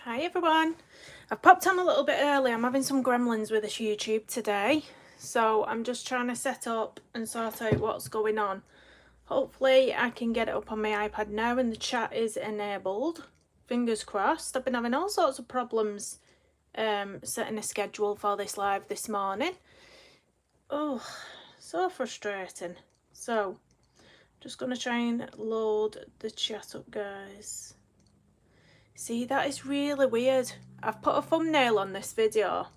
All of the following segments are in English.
Hi everyone, I've popped on a little bit early. I'm having some gremlins with this YouTube today, so I'm just trying to set up and sort out what's going on. Hopefully I can get it up on my iPad now and the chat is enabled. Fingers crossed. I've been having all sorts of problems setting a schedule for this live this morning. Oh, so frustrating. So, just going to try and load the chat up, guys. See, that is really weird. I've put a thumbnail on this video,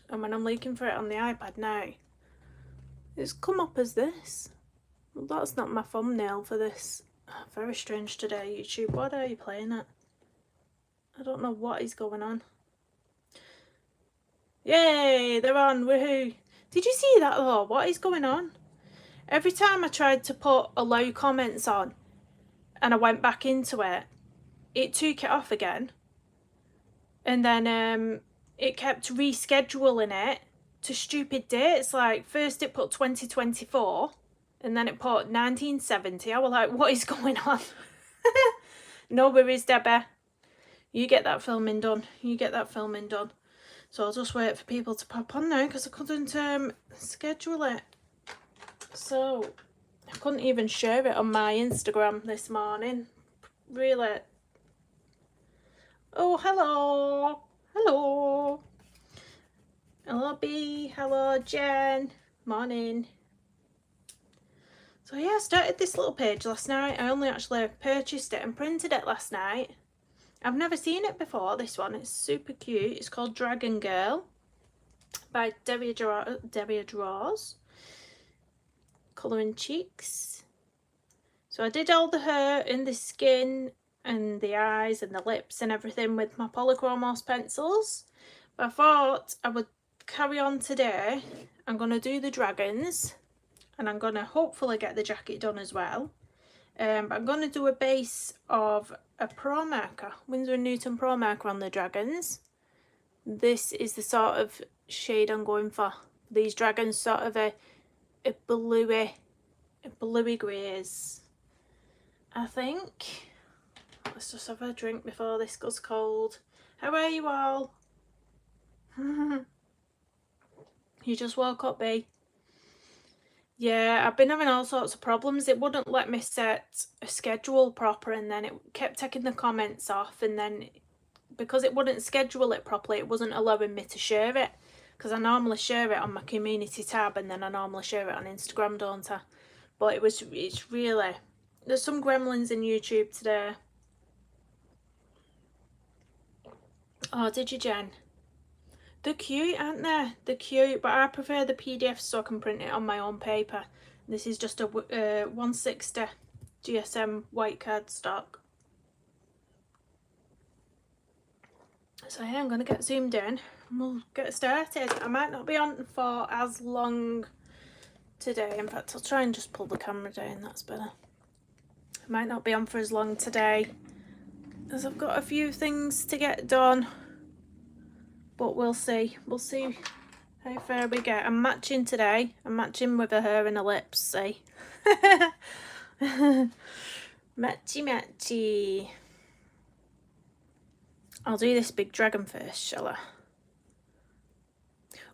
and when I'm looking for it on the iPad now, it's come up as this. Well, that's not my thumbnail for this. Very strange today, YouTube. What are you playing at? I don't know what is going on. Yay, they're on, woohoo. Did you see that though? What is going on? Every time I tried to put allow comments on and I went back into it, it took it off again. And then it kept rescheduling it to stupid dates. Like first it put 2024 and then it put 1970. I was like, what is going on? No worries, Debbie. You get that filming done. You get that filming done. So I'll just wait for people to pop on now because I couldn't schedule it. So I couldn't even share it on my Instagram this morning. Really. Oh, hello. Hello. Hello, B. Hello, Jen. Morning. So yeah, I started this little page last night. I only actually purchased it and printed it last night. I've never seen it before, this one. It's super cute. It's called Dragon Girl by Derya Draws. Colouring cheeks. So I did all the hair and the skin and the eyes and the lips and everything with my Polychromos pencils. But I thought I would carry on today. I'm going to do the dragons and I'm going to hopefully get the jacket done as well. But I'm going to do a base of a Pro marker, Winsor & Newton Pro marker on the dragons. This is the sort of shade I'm going for. These dragons, sort of a bluey greys, I think. Let's just have a drink before this goes cold. How are you all? You just woke up, B? Yeah, I've been having all sorts of problems. It wouldn't let me set a schedule proper, and then it kept taking the comments off, and then because it wouldn't schedule it properly, it wasn't allowing me to share it, because I normally share it on my community tab and then I normally share it on Instagram, don't I? But it's really, there's some gremlins in YouTube today. Oh, did you, Jen? They're cute, aren't they? They're cute, but I prefer the PDF so I can print it on my own paper. This is just a 160 GSM white cardstock. So yeah, I'm going to get zoomed in and we'll get started. I might not be on for as long today. In fact, I'll try and just pull the camera down, that's better. I might not be on for as long today as I've got a few things to get done. But we'll see. We'll see how far we get. I'm matching today. I'm matching with her hair and her lips, see? Matchy matchy. I'll do this big dragon first, shall I?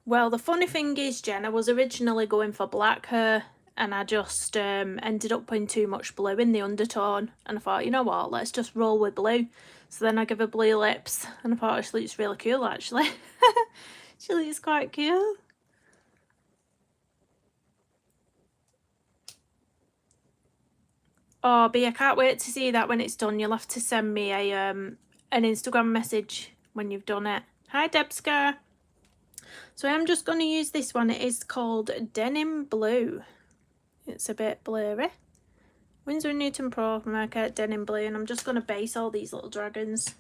Well, the funny thing is, Jen, I was originally going for black hair and I just ended up putting too much blue in the undertone. And I thought, you know what, let's just roll with blue. So then I give her blue lips and I thought she looks really cool, actually. She looks quite cool. Oh, B, I can't wait to see that when it's done. You'll have to send me a an Instagram message when you've done it. Hi, Debska. So I'm just going to use this one. It is called Denim Blue. It's a bit blurry. Winsor & Newton Pro marker Denim Blue, and I'm just going to base all these little dragons.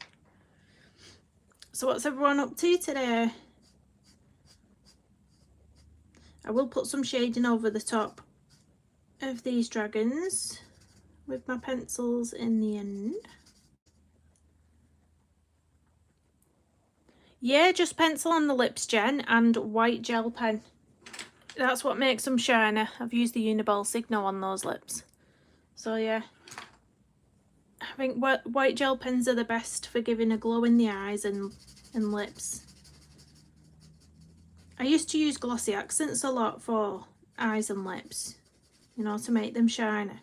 So what's everyone up to today? I will put some shading over the top of these dragons with my pencils in the end. Yeah, just pencil on the lips, Jen, and white gel pen. That's what makes them shiny. I've used the Uniball Signal on those lips. So yeah, think white gel pens are the best for giving a glow in the eyes and lips. I used to use glossy accents a lot for eyes and lips, you know, to make them shiny.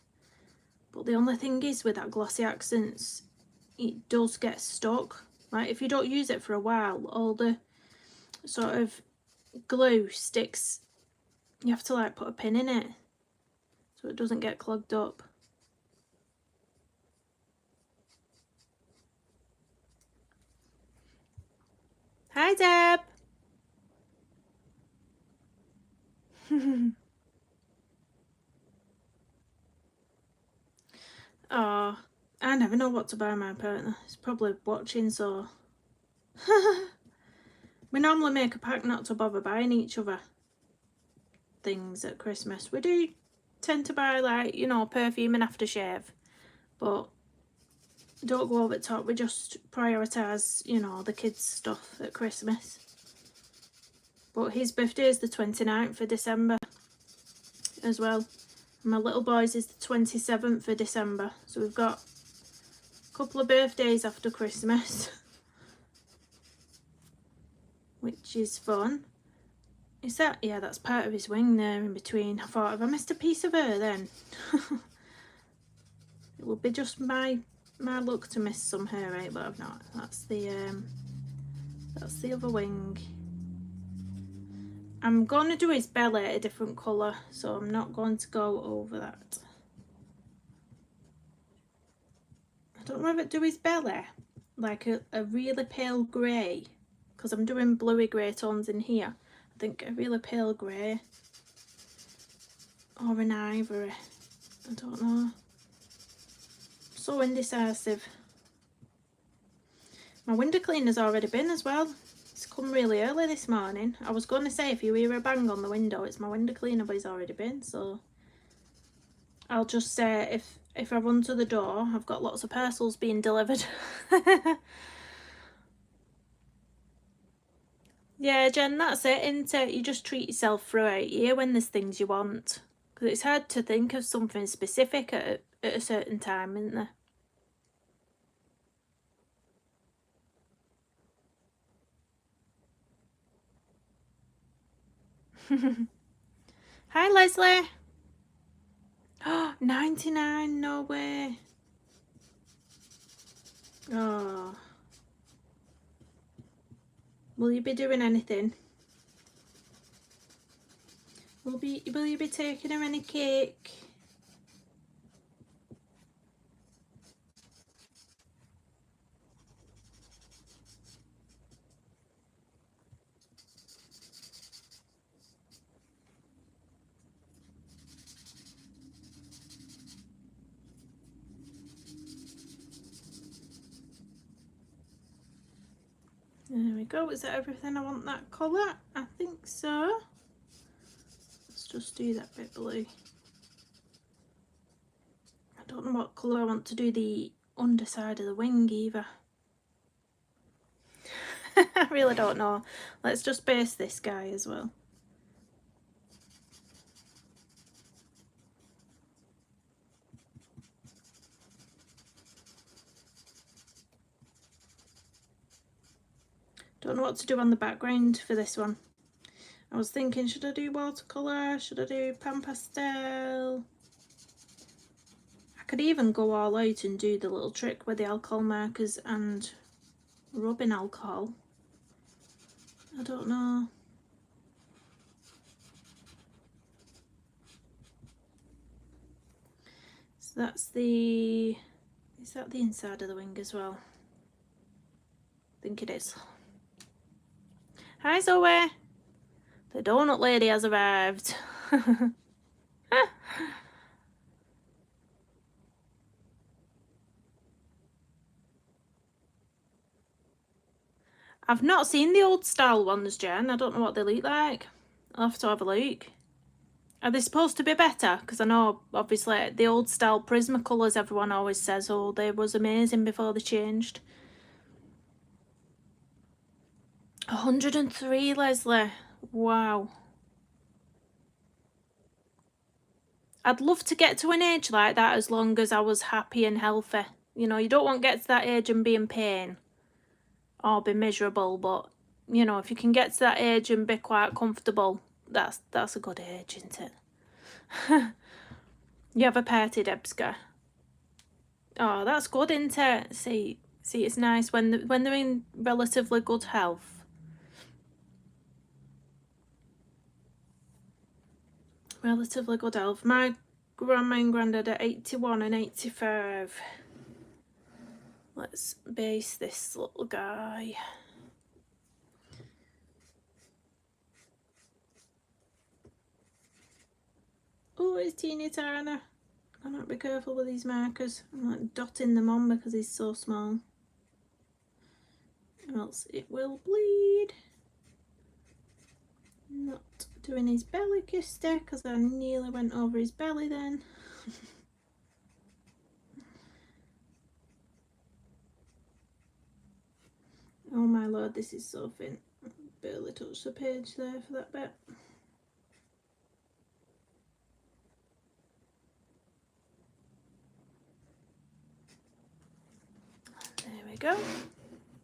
But the only thing is with that glossy accents, it does get stuck. Like if you don't use it for a while, all the sort of glue sticks. You have to like put a pin in it so it doesn't get clogged up. Hi Deb! Oh, I never know what to buy my partner. He's probably watching, so we normally make a pact not to bother buying each other things at Christmas. We do tend to buy, like, you know, perfume and aftershave, but don't go over the top. We just prioritise, you know, the kids' stuff at Christmas. But his birthday is the 29th of December as well. And my little boy's is the 27th of December. So we've got a couple of birthdays after Christmas, which is fun. Is that? Yeah, that's part of his wing there in between. I thought, have I missed a piece of her then? It would be just my luck to miss some hair, right? But I've not. That's the other wing. I'm going to do his belly a different colour, so I'm not going to go over that. I don't know if I'd do his belly like a really pale grey, because I'm doing bluey grey tones in here. I think a really pale grey or an ivory. I don't know. So indecisive. My window cleaner's already been as well. It's come really early this morning. I was going to say if you hear a bang on the window, it's my window cleaner, but it's already been, so I'll just say if I run to the door, I've got lots of parcels being delivered. Yeah, Jen, that's it, isn't it? You just treat yourself throughout year when there's things you want, because it's hard to think of something specific at a certain time, isn't there? Hi, Leslie. Oh, 99, no way. Oh. Will you be doing anything? Will you be taking her any cake? There we go. Is that everything I want that colour? I think so. Let's just do that bit blue. I don't know what colour I want to do the underside of the wing either. I really don't know. Let's just base this guy as well. Don't know what to do on the background for this one. I was thinking, should I do watercolour? Should I do pan pastel? I could even go all out and do the little trick with the alcohol markers and rubbing alcohol. I don't know. So that's the... Is that the inside of the wing as well? I think it is. Hi Zoe! The donut lady has arrived. I've not seen the old style ones, Jen. I don't know what they look like. I'll have to have a look. Are they supposed to be better? Because I know, obviously, the old style Prismacolors, everyone always says, oh, they was amazing before they changed. 103, Leslie. Wow. I'd love to get to an age like that as long as I was happy and healthy. You know, you don't want to get to that age and be in pain or be miserable, but, you know, if you can get to that age and be quite comfortable, that's a good age, isn't it? You have a party, Debska. Oh, that's good, isn't it? See, it's nice when they're in relatively good health. Relatively good health. My grandma and granddad are 81 and 85. Let's base this little guy. Oh, it's teeny tiny. I might be careful with these markers. I'm like dotting them on because he's so small. Or else it will bleed. Not doing his belly kister because I nearly went over his belly then. Oh my lord, this is so thin. Barely touched the page there for that bit. There we go.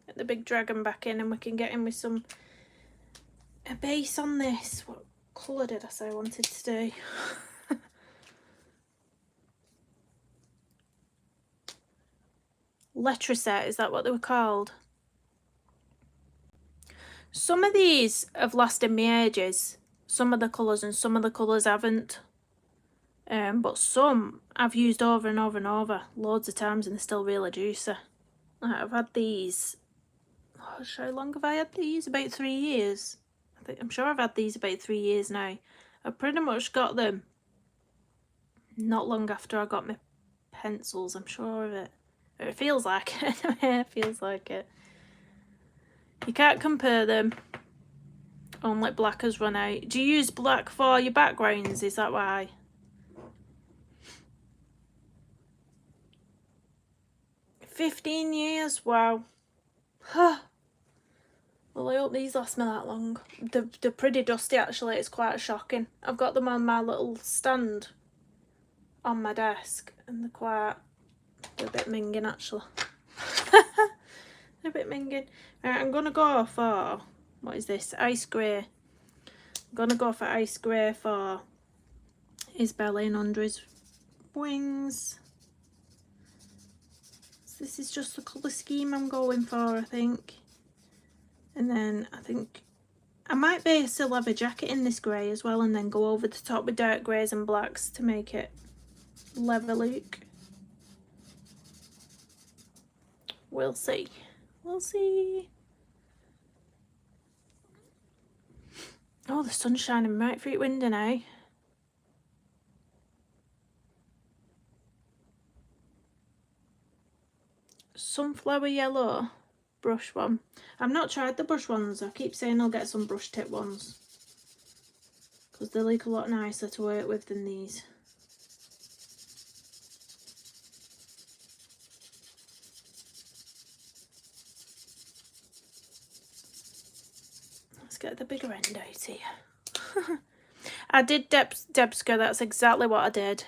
Get the big dragon back in and we can get in with a base on this. What colour did I say I wanted to do? Letraset, is that what they were called? Some of these have lasted me ages. Some of the colours and some of the colours haven't. But some I've used over and over and over loads of times and they're still really juicy. I've had these, how long have I had these? About 3 years. I'm sure I've had these about 3 years now. I pretty much got them not long after I got my pencils, I'm sure of it. It feels like it. It feels like it. You can't compare them. Only black has run out. Do you use black for your backgrounds? Is that why? $15 years? Wow. Well, I hope these last me that long. They're pretty dusty actually, it's quite shocking. I've got them on my little stand on my desk and they're a bit minging actually. They're a bit minging. Right, I'm going to go for, what is this? Ice grey. I'm going to go for ice grey for his belly and under his wings. So this is just the colour scheme I'm going for, I think. And then I think I might be still have a jacket in this grey as well and then go over the top with dark greys and blacks to make it leather look. We'll see. We'll see. Oh, the sun's shining right through the window now. Sunflower yellow brush one. I've not tried the brush ones. I keep saying I'll get some brush tip ones because they look a lot nicer to work with than these. Let's get the bigger end out here. I did Debska, that's exactly what I did.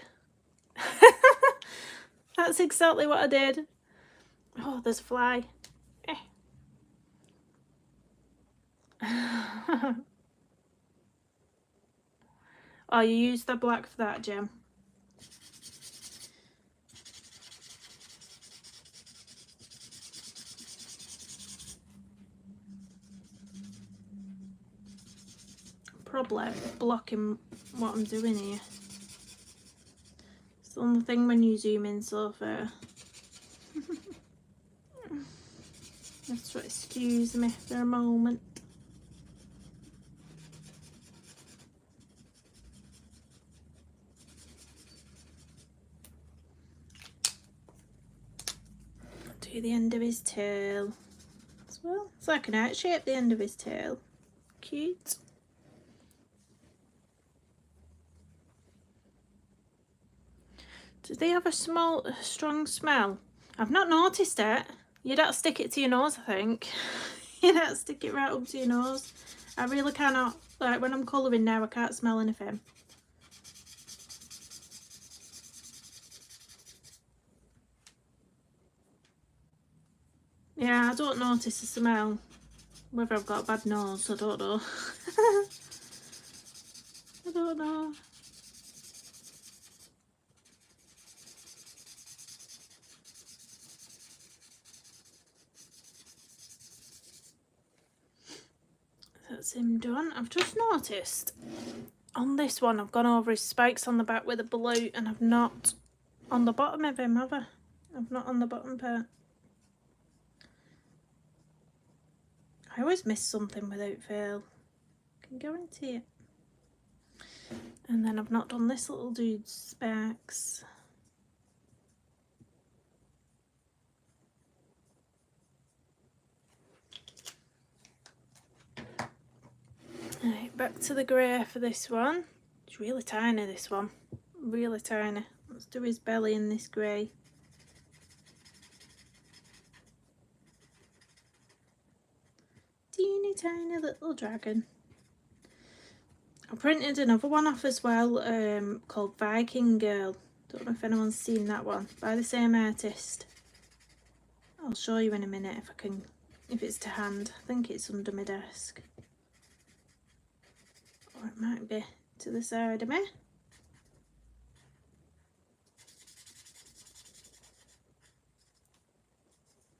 That's exactly what I did. Oh, there's a fly. Oh, you used the black for that, Gem. Probably blocking what I'm doing here. It's the only thing when you zoom in so far. That's what, excuse me for a moment. Do the end of his tail as well. It's like an heart shape, the end of his tail. Cute. Do they have a strong smell? I've not noticed it. You'd have to stick it to your nose, I think. You'd have to stick it right up to your nose. I really cannot, like when I'm colouring now, I can't smell anything. Yeah, I don't notice the smell. Whether I've got a bad nose, I don't know. I don't know. That's him done. I've just noticed on this one I've gone over his spikes on the back with a blue, and I've not on the bottom of him, have I? I've not on the bottom part. I always miss something without fail. I can guarantee it. And then I've not done this little dude's specs. Right, back to the grey for this one. It's really tiny, this one. Really tiny. Let's do his belly in this grey. Teeny tiny little dragon. I printed another one off as well, called Viking Girl. Don't know if anyone's seen that one, by the same artist. I'll show you in a minute if I can, if it's to hand. I think it's under my desk. Or it might be to the side of me.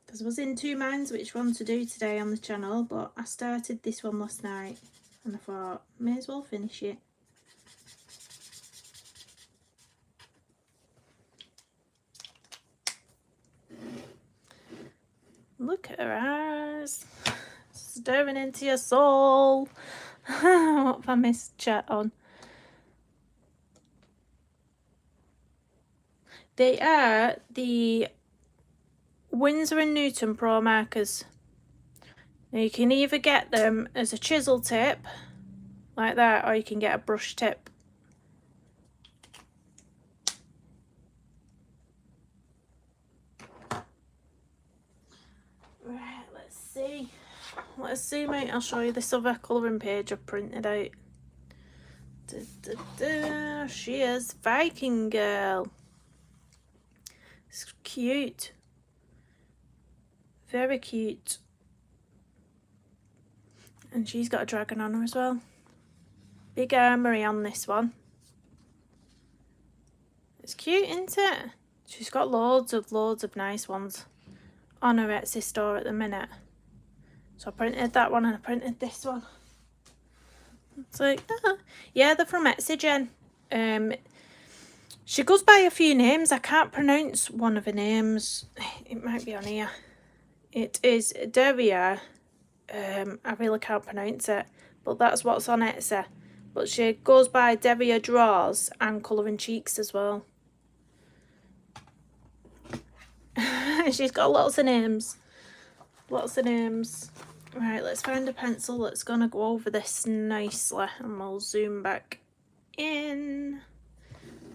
Because I was in two minds which one to do today on the channel, but I started this one last night and I thought, may as well finish it. Look at her eyes, staring into your soul. What have I missed chat on? They are the Winsor & Newton Pro markers. Now you can either get them as a chisel tip, like that, or you can get a brush tip. Right, let's see. Let's see, mate. I'll show you this other colouring page I've printed out. She is Viking Girl. It's cute. Very cute. And she's got a dragon on her as well. Big armoury on this one. It's cute, isn't it? She's got loads of nice ones on her Etsy store at the minute. So I printed that one and I printed this one. It's like, yeah, they're from Etsy, Jen. She goes by a few names. I can't pronounce one of her names. It might be on here. It is Derya. I really can't pronounce it, but that's what's on Etsy. But she goes by Derya Draws and Colouring Cheeks as well. She's got lots of names. Lots of names. Right, let's find a pencil that's gonna go over this nicely, and we'll zoom back in.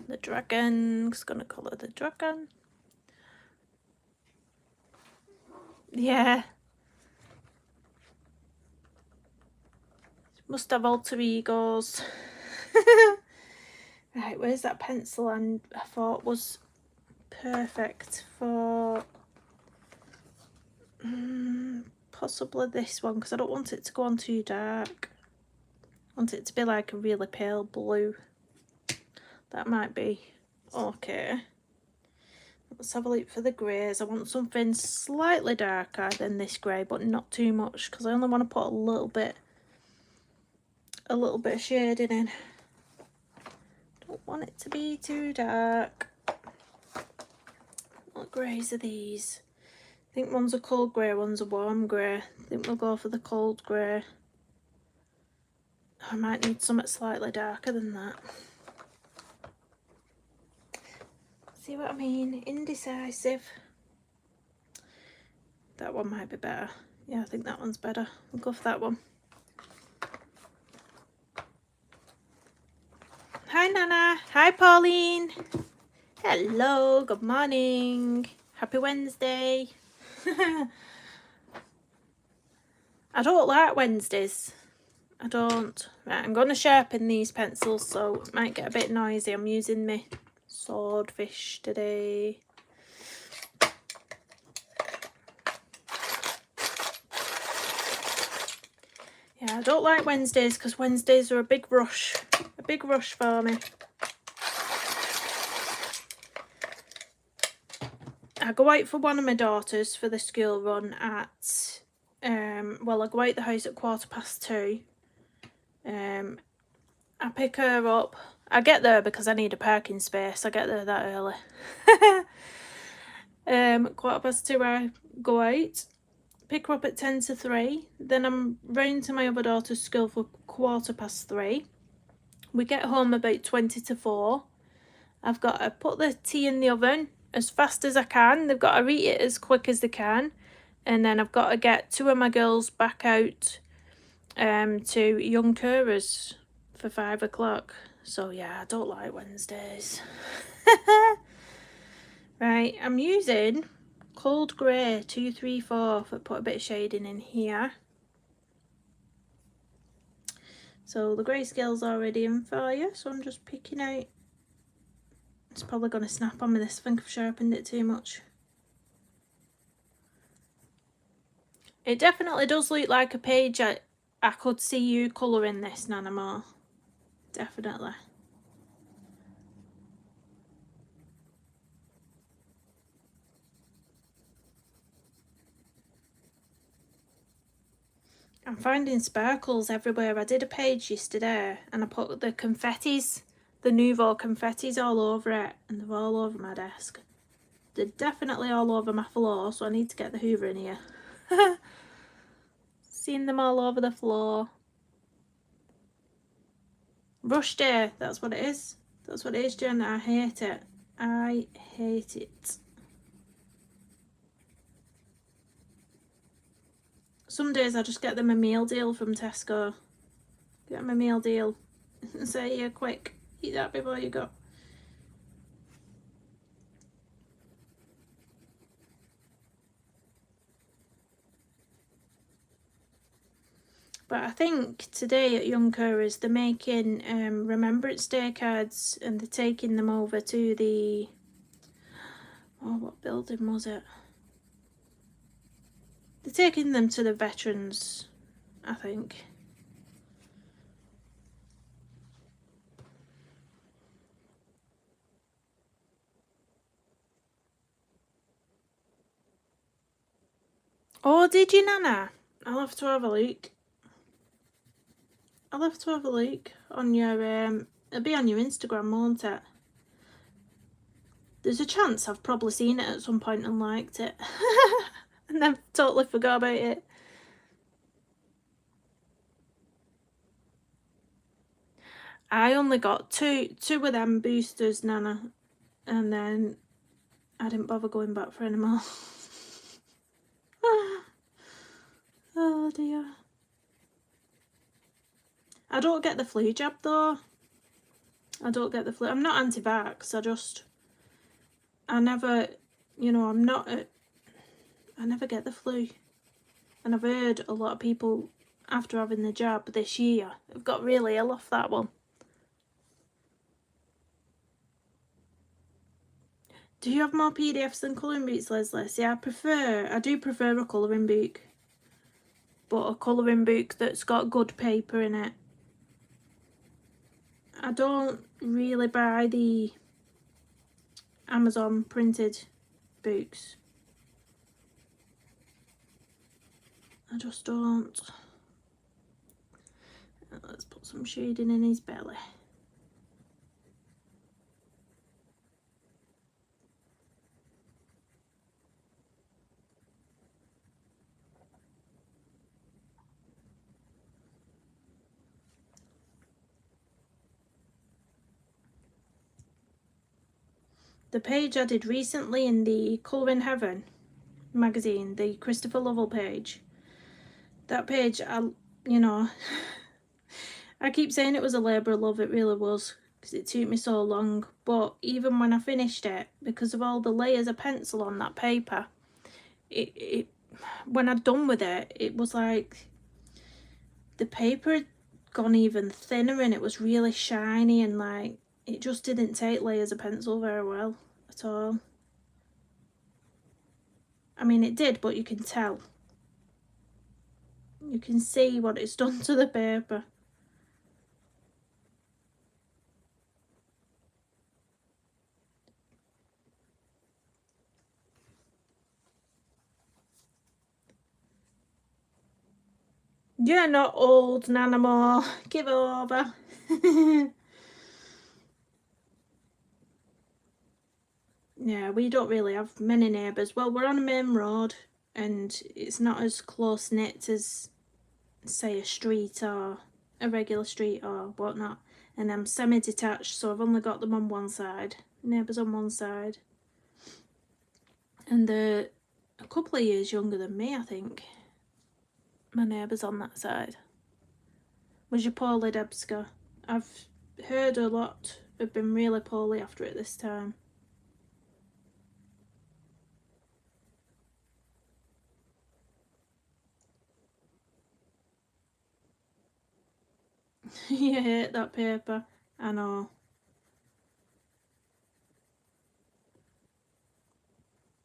The dragon's gonna colour the dragon. Yeah. Must have alter egos. Right, where's that pencil and I thought was perfect for possibly this one, because I don't want it to go on too dark. I want it to be like a really pale blue. That might be okay. Let's have a look for the greys. I want something slightly darker than this grey, but not too much, because I only want to put a little bit of shading in. Don't want it to be too dark. What greys are these? I think one's a cold grey, one's a warm grey. I think we'll go for the cold grey. I might need something slightly darker than that. See what I mean? Indecisive. That one might be better. Yeah, I think that one's better. We'll go for that one. Hi Nana. Hi Pauline. Hello, good morning. Happy Wednesday. I don't like Wednesdays. I don't. Right, I'm going to sharpen these pencils, so it might get a bit noisy. I'm using my swordfish today. Yeah, I don't like Wednesdays because Wednesdays are a big rush for me. I go out for one of my daughters for the school run at, well, I go out the house at 2:15. I pick her up. I get there because I need a parking space. I get there that early. 2:15 I go out. Pick her up at 10 to 3. Then I'm round to my other daughter's school for 3:15. We get home about 20 to 4. I've got to put the tea in the oven as fast as I can. They've got to eat it as quick as they can. And then I've got to get 2 of my girls back out to Young Carers for 5 o'clock. So yeah, I don't like Wednesdays. Right, I'm using Cold Grey 234 for put a bit of shading in here. So the grayscale's already in for you, so I'm just picking out. It's probably going to snap on me this. I think I've sharpened it too much. It definitely does look like a page I could see you colouring this, Nana More. Definitely. I'm finding sparkles everywhere. I did a page yesterday and I put the confettis, the Nouveau confettis all over it, and they're all over my desk. They're definitely all over my floor, so I need to get the Hoover in here. Seeing them all over the floor. Rush day, that's what it is. That's what it is, Jen. I hate it. I hate it. Some days I just get them a meal deal from Tesco. Get them a meal deal and say, here, quick, eat that before you go. But I think today at Young Carers they're making Remembrance Day cards, and they're taking them over to the, oh, what building was it? They're taking them to the veterans, I think. Oh, did you, Nana? I'll have to have a look. I'll have to have a look on your, it'll be on your Instagram, won't it? There's a chance I've probably seen it at some point and liked it. And then totally forgot about it. I only got two of them boosters, Nana, and then I didn't bother going back for any more. Oh dear. I don't get the flu jab though. I don't get the flu. I'm not anti-vax. I never, you know, I never get the flu. And I've heard a lot of people after having the jab this year have got really ill off that one. Do you have more PDFs than colouring books, Leslie? See, I do prefer a colouring book. But a colouring book that's got good paper in it. I don't really buy the Amazon printed books. I just don't. Let's put some shading in his belly. The page I did recently in the Colour in Heaven magazine, the Christopher Lovell page, that page, you know, I keep saying it was a labour of love, it really was, because it took me so long, but even when I finished it, because of all the layers of pencil on that paper, when I'd done with it, it was like the paper had gone even thinner and it was really shiny, and like it just didn't take layers of pencil very well at all. I mean, it did, but you can tell. You can see what it's done to the paper. You're not old, Nana more. Give over. Yeah, we don't really have many neighbours. Well, we're on a main road and it's not as close knit as, say, a street or a regular street or whatnot. And I'm semi-detached, so I've only got them on one side. Neighbours on one side. And they're a couple of years younger than me, I think. My neighbours on that side. Was you poorly, Debska? I've heard a lot have been really poorly after it this time. You hate that paper. I know.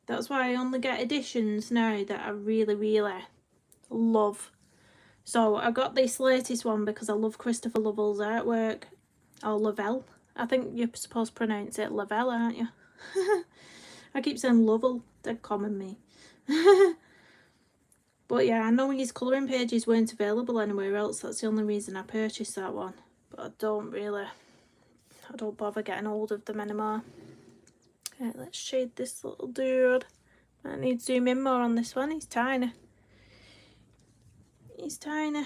That's why I only get editions now that I really, really love. So I got this latest one because I love Christopher Lovell's artwork. Or Lovell. I think you're supposed to pronounce it Lovell, aren't you? I keep saying Lovell. Dead common me. But yeah, I know his colouring pages weren't available anywhere else. That's the only reason I purchased that one. But I don't bother getting hold of them anymore. Right, let's shade this little dude. I need to zoom in more on this one. He's tiny. He's tiny.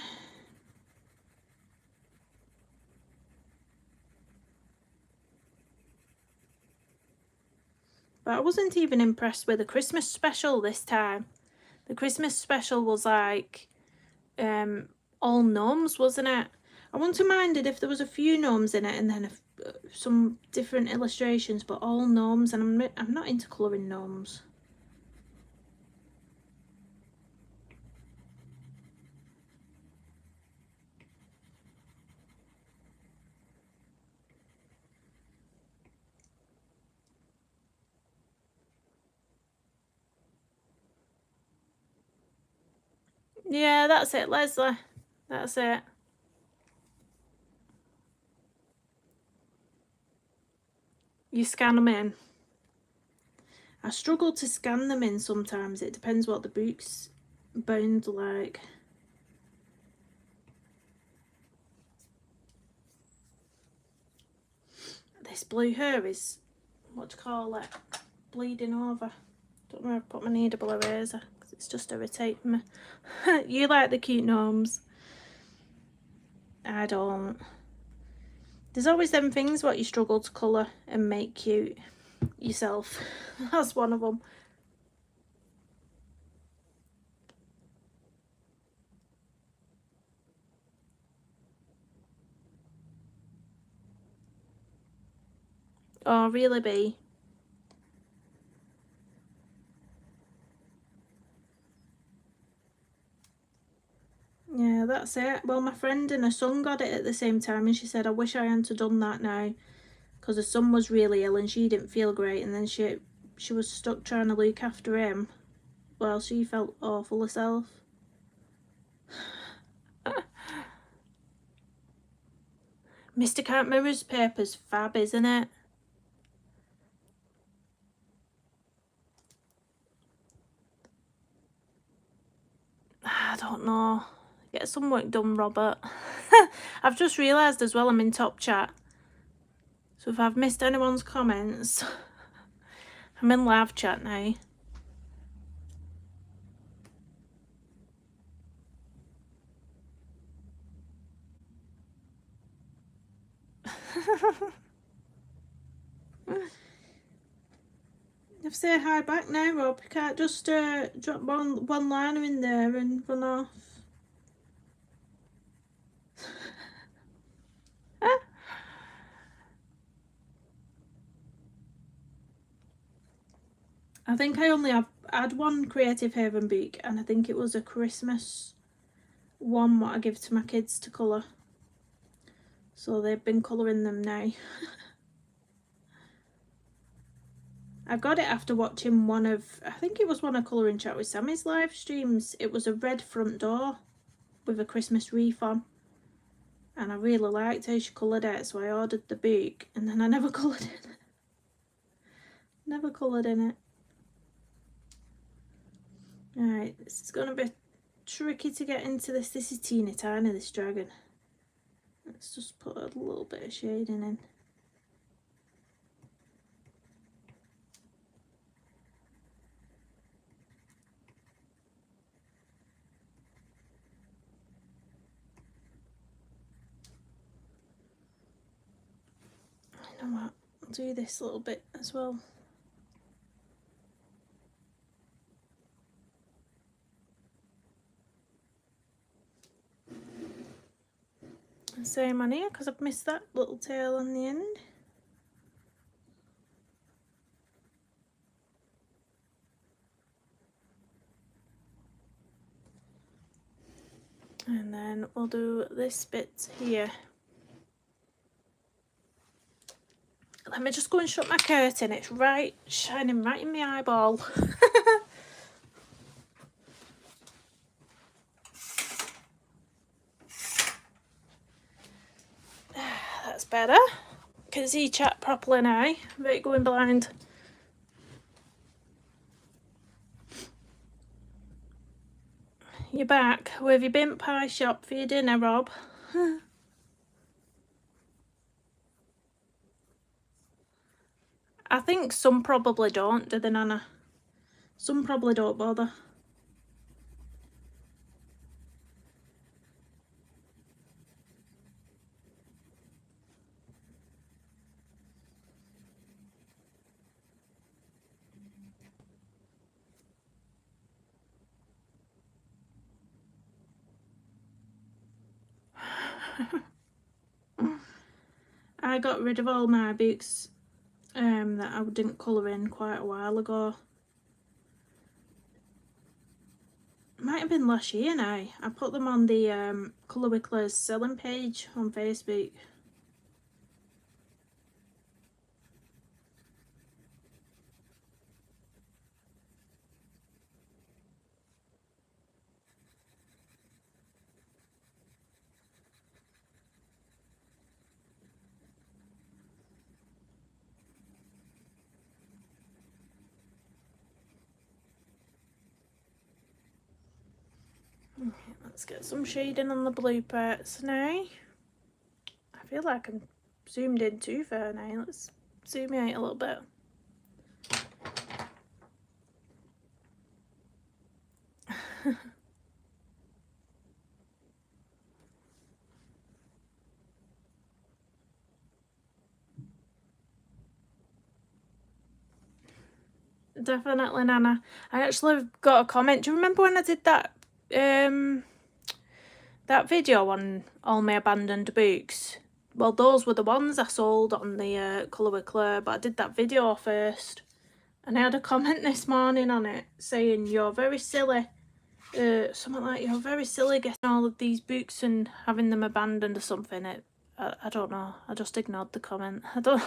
But I wasn't even impressed with the Christmas special this time. The Christmas special was like all gnomes, wasn't it? I wouldn't have minded if there was a few gnomes in it and then some different illustrations, but all gnomes, and I'm not into colouring gnomes. Yeah, that's it, Leslie. That's it. You scan them in. I struggle to scan them in sometimes. It depends what the book's bound like. This blue hair is, what do you call it, bleeding over. Don't know where I put my kneadable eraser because it's just irritating me. You like the cute gnomes. I don't. There's always them things what you struggle to colour and make cute yourself. That's one of them. Oh, really be. Yeah, that's it. Well, my friend and her son got it at the same time and she said, I wish I hadn't done that now because her son was really ill and she didn't feel great, and then she was stuck trying to look after him while she felt awful herself. Mr. Cat Mirror's paper's fab, isn't it? I don't know. Get some work done, Robert. I've just realised as well I'm in top chat. So if I've missed anyone's comments, I'm in live chat now. I've said hi back now, Rob. You can't just drop one liner in there and run off. I think I only had one Creative Haven book, and I think it was a Christmas one what I give to my kids to colour. So they've been colouring them now. I got it after watching one of, I think it was one of Colouring Chat with Sammy's live streams. It was a red front door. with a Christmas wreath on. And I really liked how she coloured it, so I ordered the book, and then I never coloured in it. Never coloured in it. Alright, this is going to be tricky to get into this. This is teeny tiny, this dragon. Let's just put a little bit of shading in. You know what, I'll do this little bit as well. Same on here because I've missed that little tail on the end. And then we'll do this bit here. Let me just go and shut my curtain, it's right shining right in my eyeball. That's better. Can see chat properly now, without going blind. You're back. Where have you been? Pie shop for your dinner, Rob? I think some probably don't, do they, Nana? Some probably don't bother. I got rid of all my books that I didn't colour in quite a while ago. Might have been last year now. I put them on the Colour Wicklers selling page on Facebook. Okay, let's get some shading on the blue parts now. I feel like I'm zoomed in too far now. Let's zoom out a little bit. Definitely, Nana. I actually got a comment. Do you remember when I did that that video on all my abandoned books? Well, those were the ones I sold on the Colour Wickler, but I did that video first. And I had a comment this morning on it saying, "You're very silly." Something like, "You're very silly getting all of these books and having them abandoned," or something. I don't know. I just ignored the comment. I don't...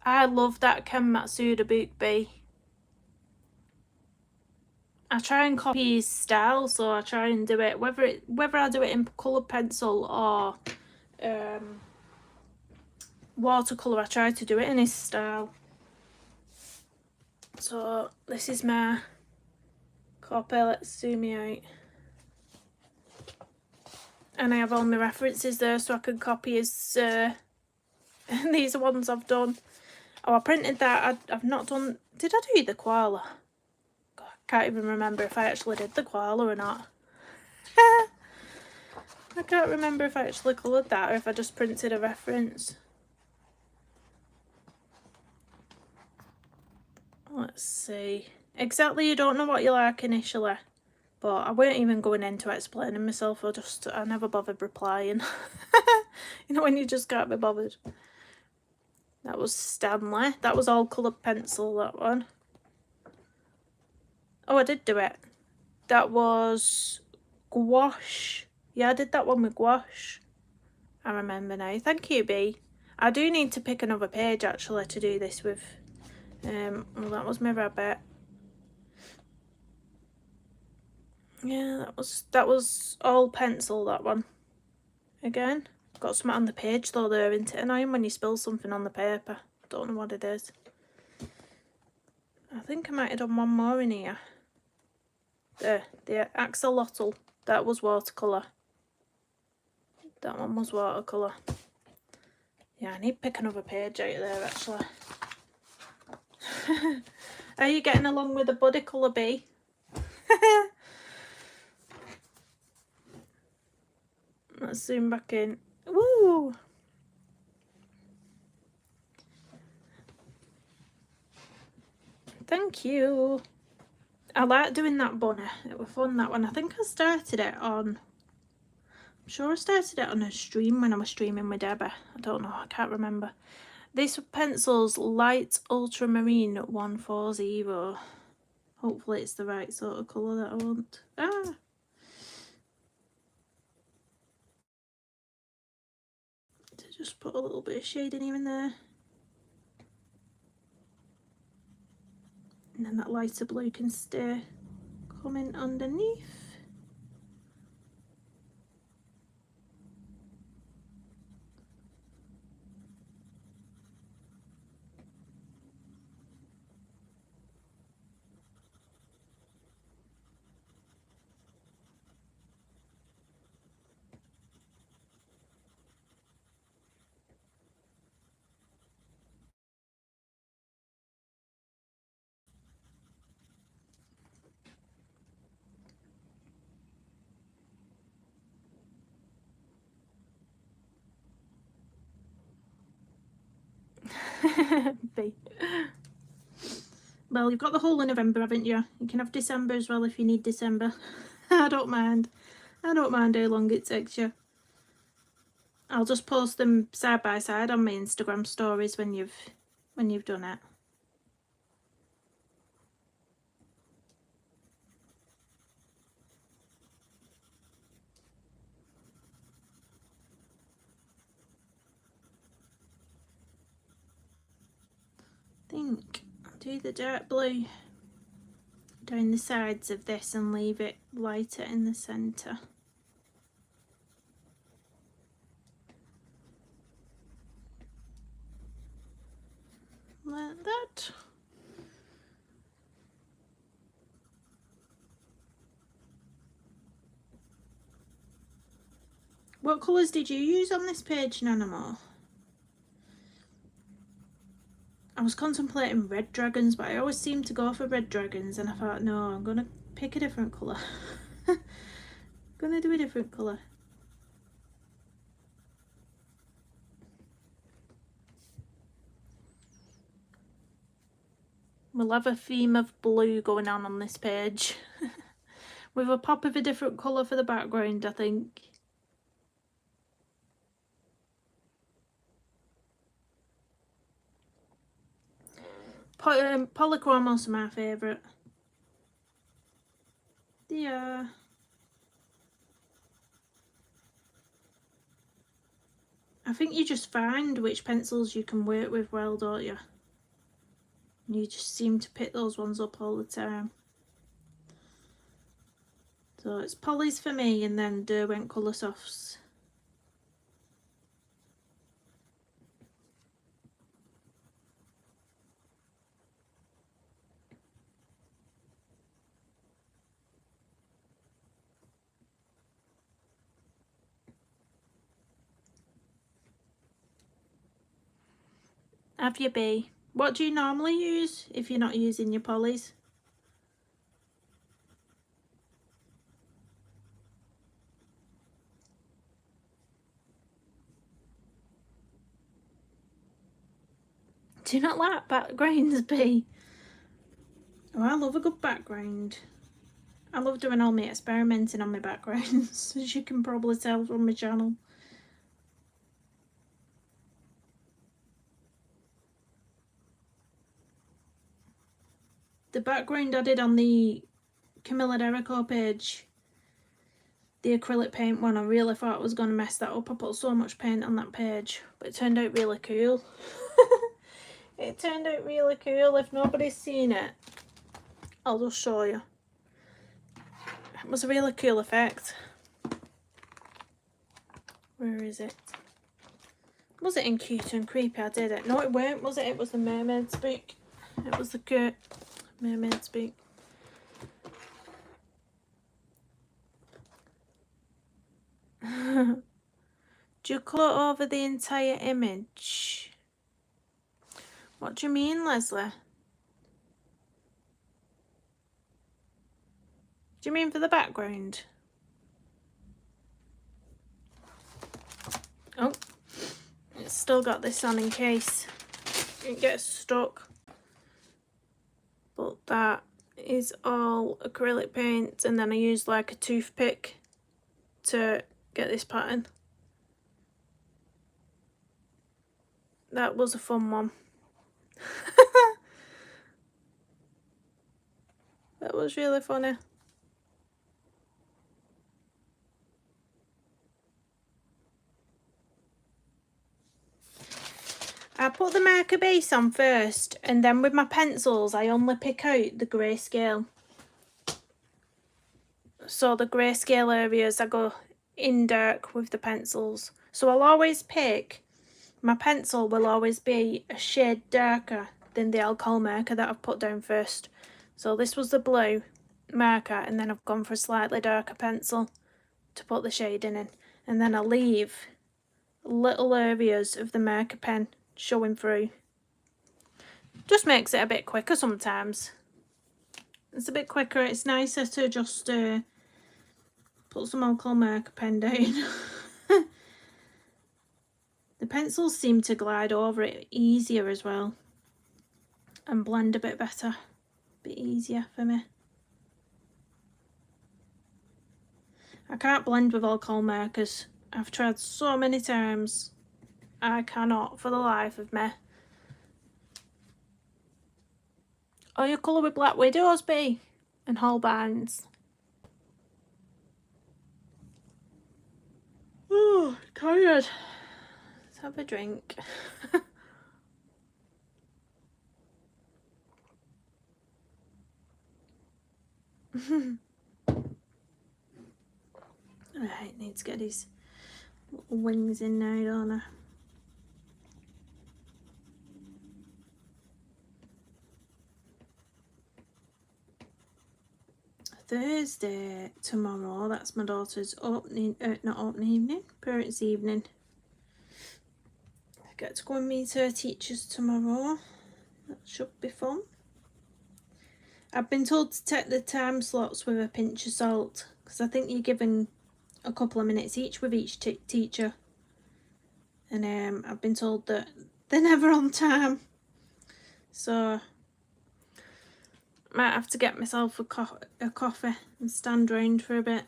I love that Ken Matsuda book, B. I try and copy his style, so I try and do it, whether I do it in coloured pencil or watercolour, I try to do it in his style. So this is my copy. Let's zoom me out. And I have all my references there so I can copy his, these are ones I've done. Oh, I printed that. I've not done, did I do the koala? God, I can't even remember if I actually did the koala or not. I can't remember if I actually coloured that or if I just printed a reference. Let's see. Exactly, you don't know what you like initially. But I weren't even going into explaining myself. I never bothered replying. You know when you just can't be bothered. That was Stanley. That was all coloured pencil, that one. Oh, I did do it. That was gouache. Yeah, I did that one with gouache. I remember now. Thank you, B. I do need to pick another page, actually, to do this with. Well, that was my rabbit. Yeah, that was all pencil, that one. Again, got something on the page though there, isn't it annoying when you spill something on the paper? Don't know what it is. I think I might have done one more in here. There, the axolotl. That was watercolour. That one was watercolour. Yeah, I need to pick another page out of there actually. Are you getting along with the body colour bee? Let's zoom back in. Woo! Thank you. I like doing that bunny. It was fun, that one. I think I started it on... I'm sure I started it on a stream when I was streaming with Derya. I don't know, I can't remember. This pencil's Light Ultramarine 140. Hopefully it's the right sort of colour that I want. Ah! To just put a little bit of shading here and there. And then that lighter blue can stay coming underneath. B. Well, you've got the whole of November, haven't you? You can have December as well if you need December. I don't mind. I don't mind how long it takes you. I'll just post them side by side on my Instagram stories when you've done it. I think I'll do the dark blue down the sides of this and leave it lighter in the centre. Like that. What colours did you use on this page, Nanamo? I was contemplating red dragons, but I always seem to go for red dragons, and I thought, no, I'm gonna pick a different colour. Gonna do a different colour. We'll have a theme of blue going on this page. With a pop of a different colour for the background, I think. Polychromos are my favourite. Yeah. I think you just find which pencils you can work with well, don't you? And you just seem to pick those ones up all the time. So it's Polly's for me, and then Derwent Colour Softs. Have your bee. What do you normally use if you're not using your polys? Do you not like backgrounds, bee? Oh, I love a good background. I love doing all my experimenting on my backgrounds, as you can probably tell from my channel. The background I did on the Camilla Derrico page, the acrylic paint one, I really thought I was going to mess that up. I put so much paint on that page, but it turned out really cool. it turned out really cool. If nobody's seen it, I'll just show you. It was a really cool effect. Where is it? Was it in Cute and Creepy I did it? No, it weren't, was it? It was the Mermaid's book. It was the Mermaid's book. Do you colour over the entire image? What do you mean, Leslie? Do you mean for the background? Oh, it's still got this on in case it gets stuck. But that is all acrylic paint, and then I used like a toothpick to get this pattern. That was a fun one. That was really funny. I put the marker base on first, and then with my pencils I only pick out the grayscale. So the grayscale areas I go in dark with the pencils. So I'll always pick, my pencil will always be a shade darker than the alcohol marker that I've put down first. So this was the blue marker, and then I've gone for a slightly darker pencil to put the shading in. And then I leave little areas of the marker pen showing through. Just makes it a bit quicker sometimes. It's a bit quicker. It's nicer to just put some alcohol marker pen down. The pencils seem to glide over it easier as well and blend a bit better, a bit easier for me. I can't blend with alcohol markers. I've tried so many times. I cannot for the life of me. Oh, you colour with Black Widows, B, and Holbeins. Oh, tired. Let's have a drink. Right, need to get his little wings in now, don't I? Thursday tomorrow, that's my daughter's opening, not opening evening, parents' evening. I get to go and meet her teachers tomorrow. That should be fun. I've been told to take the time slots with a pinch of salt, because I think you're given a couple of minutes each with each teacher. And I've been told that they're never on time. So might have to get myself a coffee and stand round for a bit.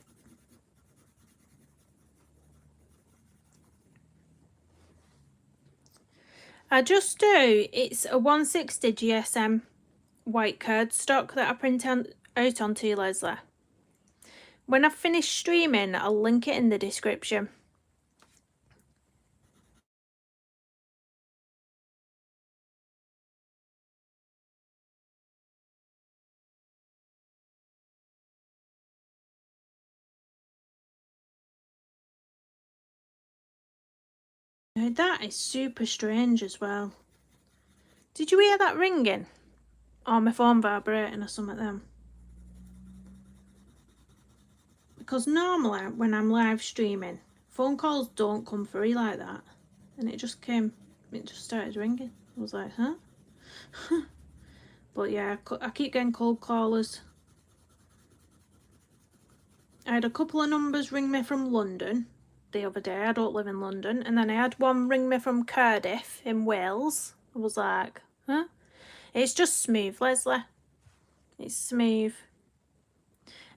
I just do, it's a 160 GSM white cardstock that I print out onto you, Leslie. When I've finished streaming, I'll link it in the description. Now that is super strange as well. Did you hear that ringing? Or my phone vibrating or something then? Because normally when I'm live streaming, phone calls don't come through like that. And it just started ringing. I was like, huh? But yeah, I keep getting cold callers. I had a couple of numbers ring me from London the other day. I don't live in London. And then I had one ring me from Cardiff in Wales. I was like, huh? It's just smooth, Leslie. It's smooth.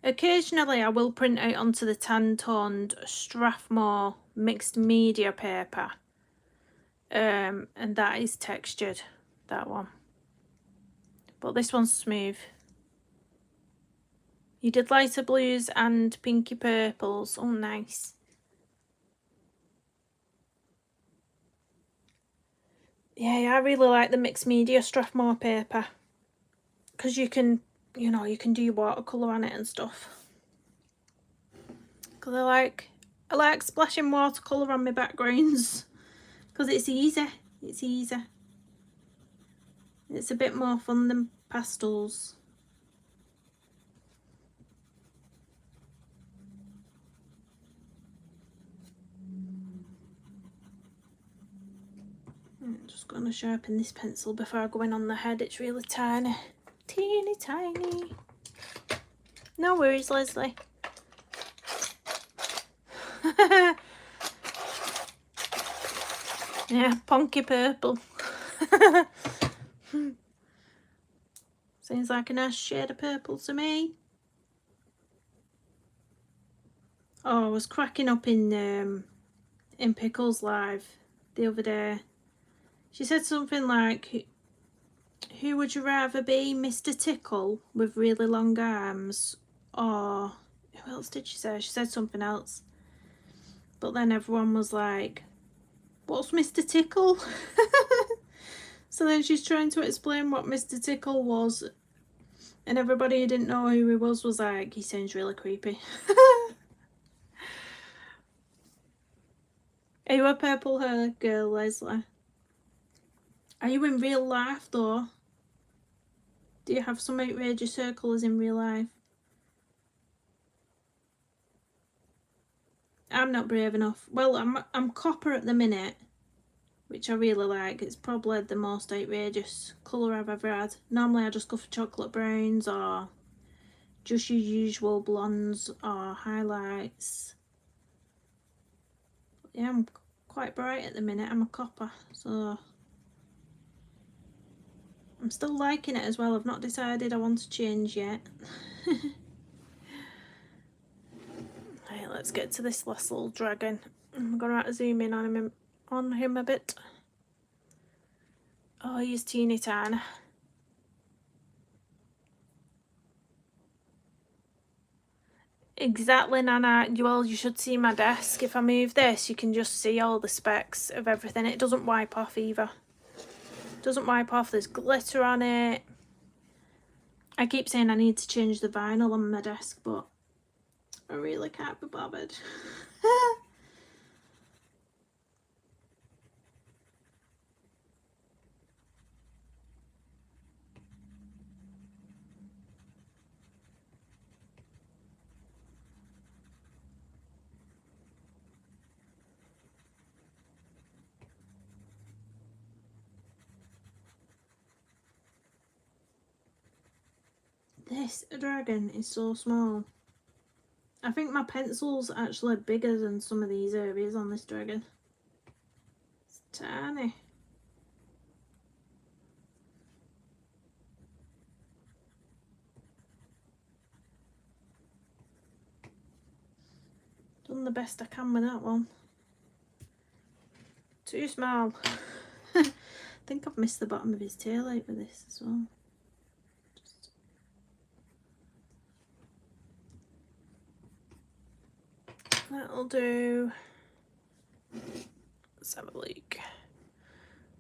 Occasionally I will print out onto the tan-toned Strathmore mixed media paper. And that is textured, that one. But this one's smooth. You did lighter blues and pinky purples. Oh, nice. Yeah, I really like the mixed media Strathmore paper. Because you can, you know, you can do your watercolour on it and stuff. Because I like splashing watercolour on my backgrounds. Because it's easy. It's easy. It's a bit more fun than pastels. I'm just going to sharpen this pencil before I go in on the head. It's really tiny. Teeny tiny. No worries, Leslie. Yeah, punky purple. Seems like a nice shade of purple to me. Oh, I was cracking up in Pickle's live the other day. She said something like, who would you rather be, Mr. Tickle with really long arms, or who else did she say? She said something else. But then everyone was like, what's Mr. Tickle? So then she's trying to explain what Mr. Tickle was, and everybody who didn't know who he was like, he sounds really creepy. Are you a purple hair girl, Leslie? Are you in real life though? Do you have some outrageous hair colours in real life? I'm not brave enough. Well, I'm copper at the minute, which I really like. It's probably the most outrageous colour I've ever had. Normally I just go for chocolate browns or just your usual blondes or highlights. But yeah, I'm quite bright at the minute. I'm a copper, so I'm still liking it as well. I've not decided I want to change yet. Right, let's get to this last little dragon. I'm gonna have to zoom in on him a bit. Oh, he's teeny tiny. Exactly, Nana. Well, you should see my desk. If I move this, you can just see all the specs of everything. It doesn't wipe off either. It doesn't wipe off. There's glitter on it. I keep saying I need to change the vinyl on my desk, but I really can't be bothered. This dragon is so small. I think my pencil's actually bigger than some of these areas on this dragon. It's tiny. Done the best I can with that one. Too small. I think I've missed the bottom of his tail out with this as well. That'll do. Let's have a look.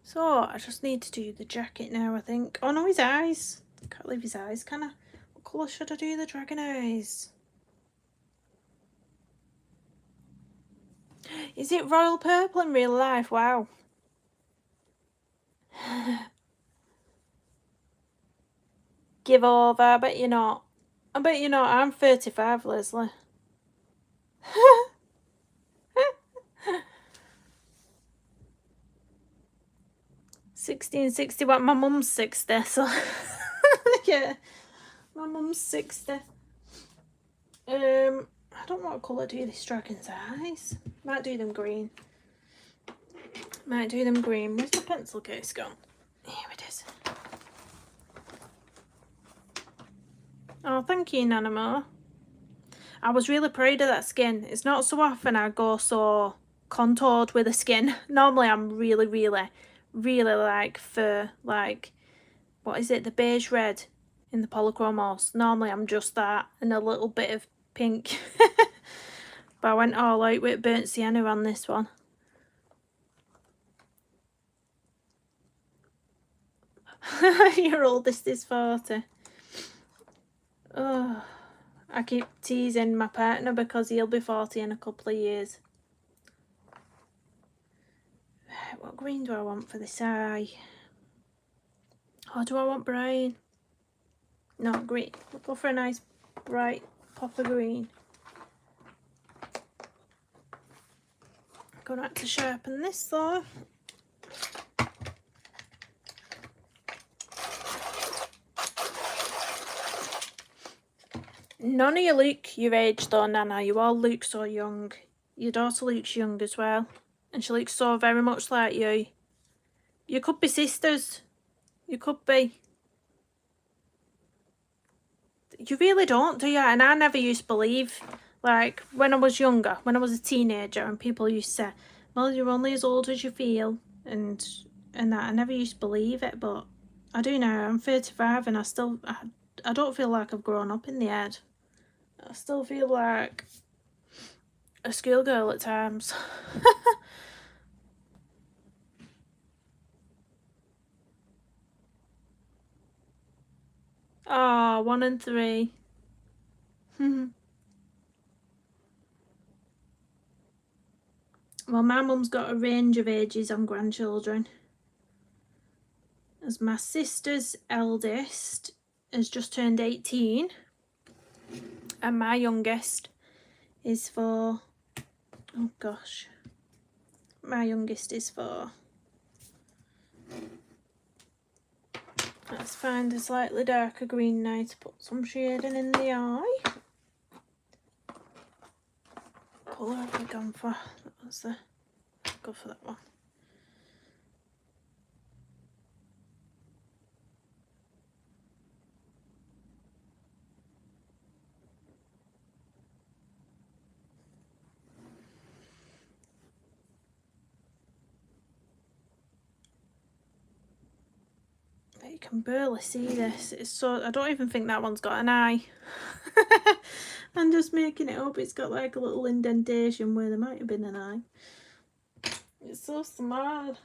So I just need to do the jacket now, I think. Oh no, his eyes. Can't leave his eyes, can I? What colour should I do the dragon eyes? Is it royal purple in real life? Wow. Give over. I bet you're not. I bet you're not. I'm 35, Leslie. 1661. My mum's 60, so yeah, my mum's 60. I don't know what colour to do this dragon's eyes. Might do them green. Might do them green. Where's my pencil case gone? Here it is. Oh, thank you, Nanamo. I was really proud of that skin. It's not so often I go so contoured with the skin. Normally I'm really like fur, like, what is it, the beige red in the polychromos. Normally I'm just that and a little bit of pink. But I went all out with burnt sienna on this one. Your oldest is 40. Oh, I keep teasing my partner because he'll be 40 in a couple of years. What green do I want for this eye? Or do I want brown? No, green. We'll go for a nice bright pop of green. I'm going to have to sharpen this though. None of you look your age though, Nana. You all look so young. Your daughter looks young as well. And she looks so very much like you. You could be sisters. You could be. You really don't, do you? And I never used to believe, like, when I was younger, when I was a teenager, and people used to say, well, you're only as old as you feel, and that. I never used to believe it, but I do now. I'm 35 and I don't feel like I've grown up in the head. I still feel like a schoolgirl at times. Oh, 1 and 3. Well, my mum's got a range of ages on grandchildren. As my sister's eldest has just turned 18, and my youngest is for, oh gosh, my youngest is for, let's find a slightly darker green now to put some shading in the eye. What colour have we gone for? That was the, go for that one. You can barely see this. It's so, I don't even think that one's got an eye. I'm just making it up. It's got like a little indentation where there might have been an eye. It's so smart.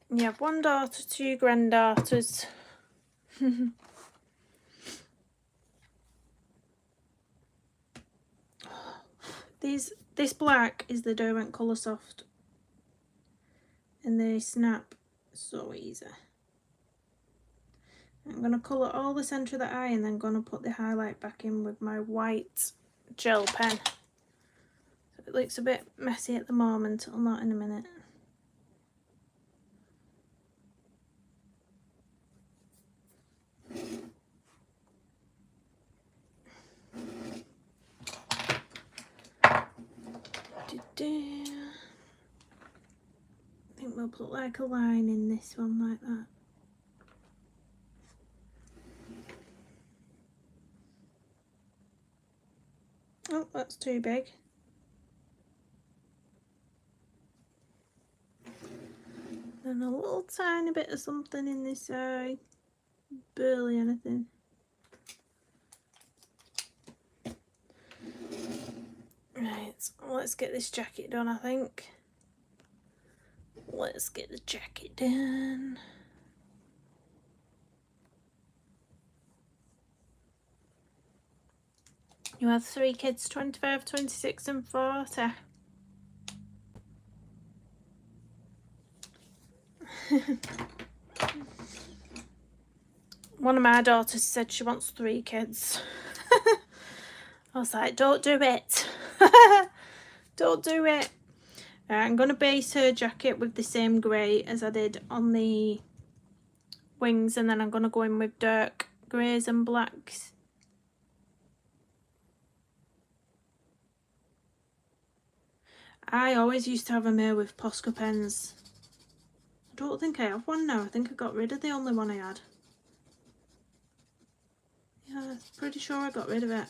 You have 1 daughter, 2 granddaughters. This black is the Derwent Colour Soft, and they snap so easy. I'm going to colour all the centre of the eye and then going to put the highlight back in with my white gel pen. So it looks a bit messy at the moment, I'll not in a minute. I think we'll put like a line in this one like that. Oh, that's too big. And a little tiny bit of something in this eye. Barely anything. Right, let's get this jacket done, I think. Let's get the jacket done. You have 3 kids, 25, 26 and 40. One of my daughters said she wants 3 kids. I was like, don't do it. Don't do it. I'm going to base her jacket with the same grey as I did on the wings, and then I'm going to go in with dark greys and blacks. I always used to have them here with Posca pens. I don't think I have one now. I think I got rid of the only one I had. Yeah, pretty sure I got rid of it.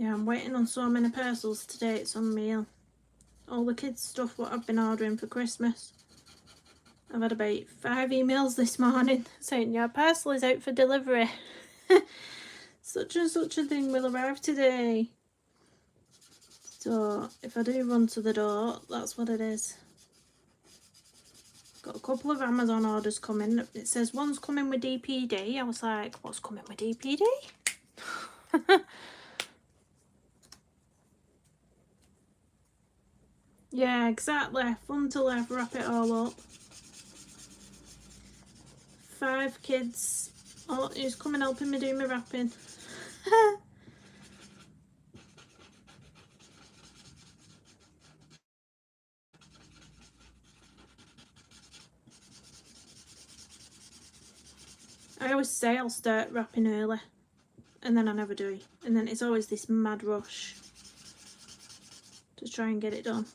Yeah, I'm waiting on so many parcels today, it's unreal. All the kids' stuff what I've been ordering for Christmas. I've had about 5 emails this morning saying your parcel is out for delivery. Such and such a thing will arrive today. So if I do run to the door, that's what it is. Got a couple of Amazon orders coming. It says one's coming with DPD. I was like, what's coming with DPD? Yeah, exactly. Fun to wrap it all up. 5 kids. Oh, who's coming helping me do my wrapping? I always say I'll start wrapping early, and then I never do. And then it's always this mad rush to try and get it done.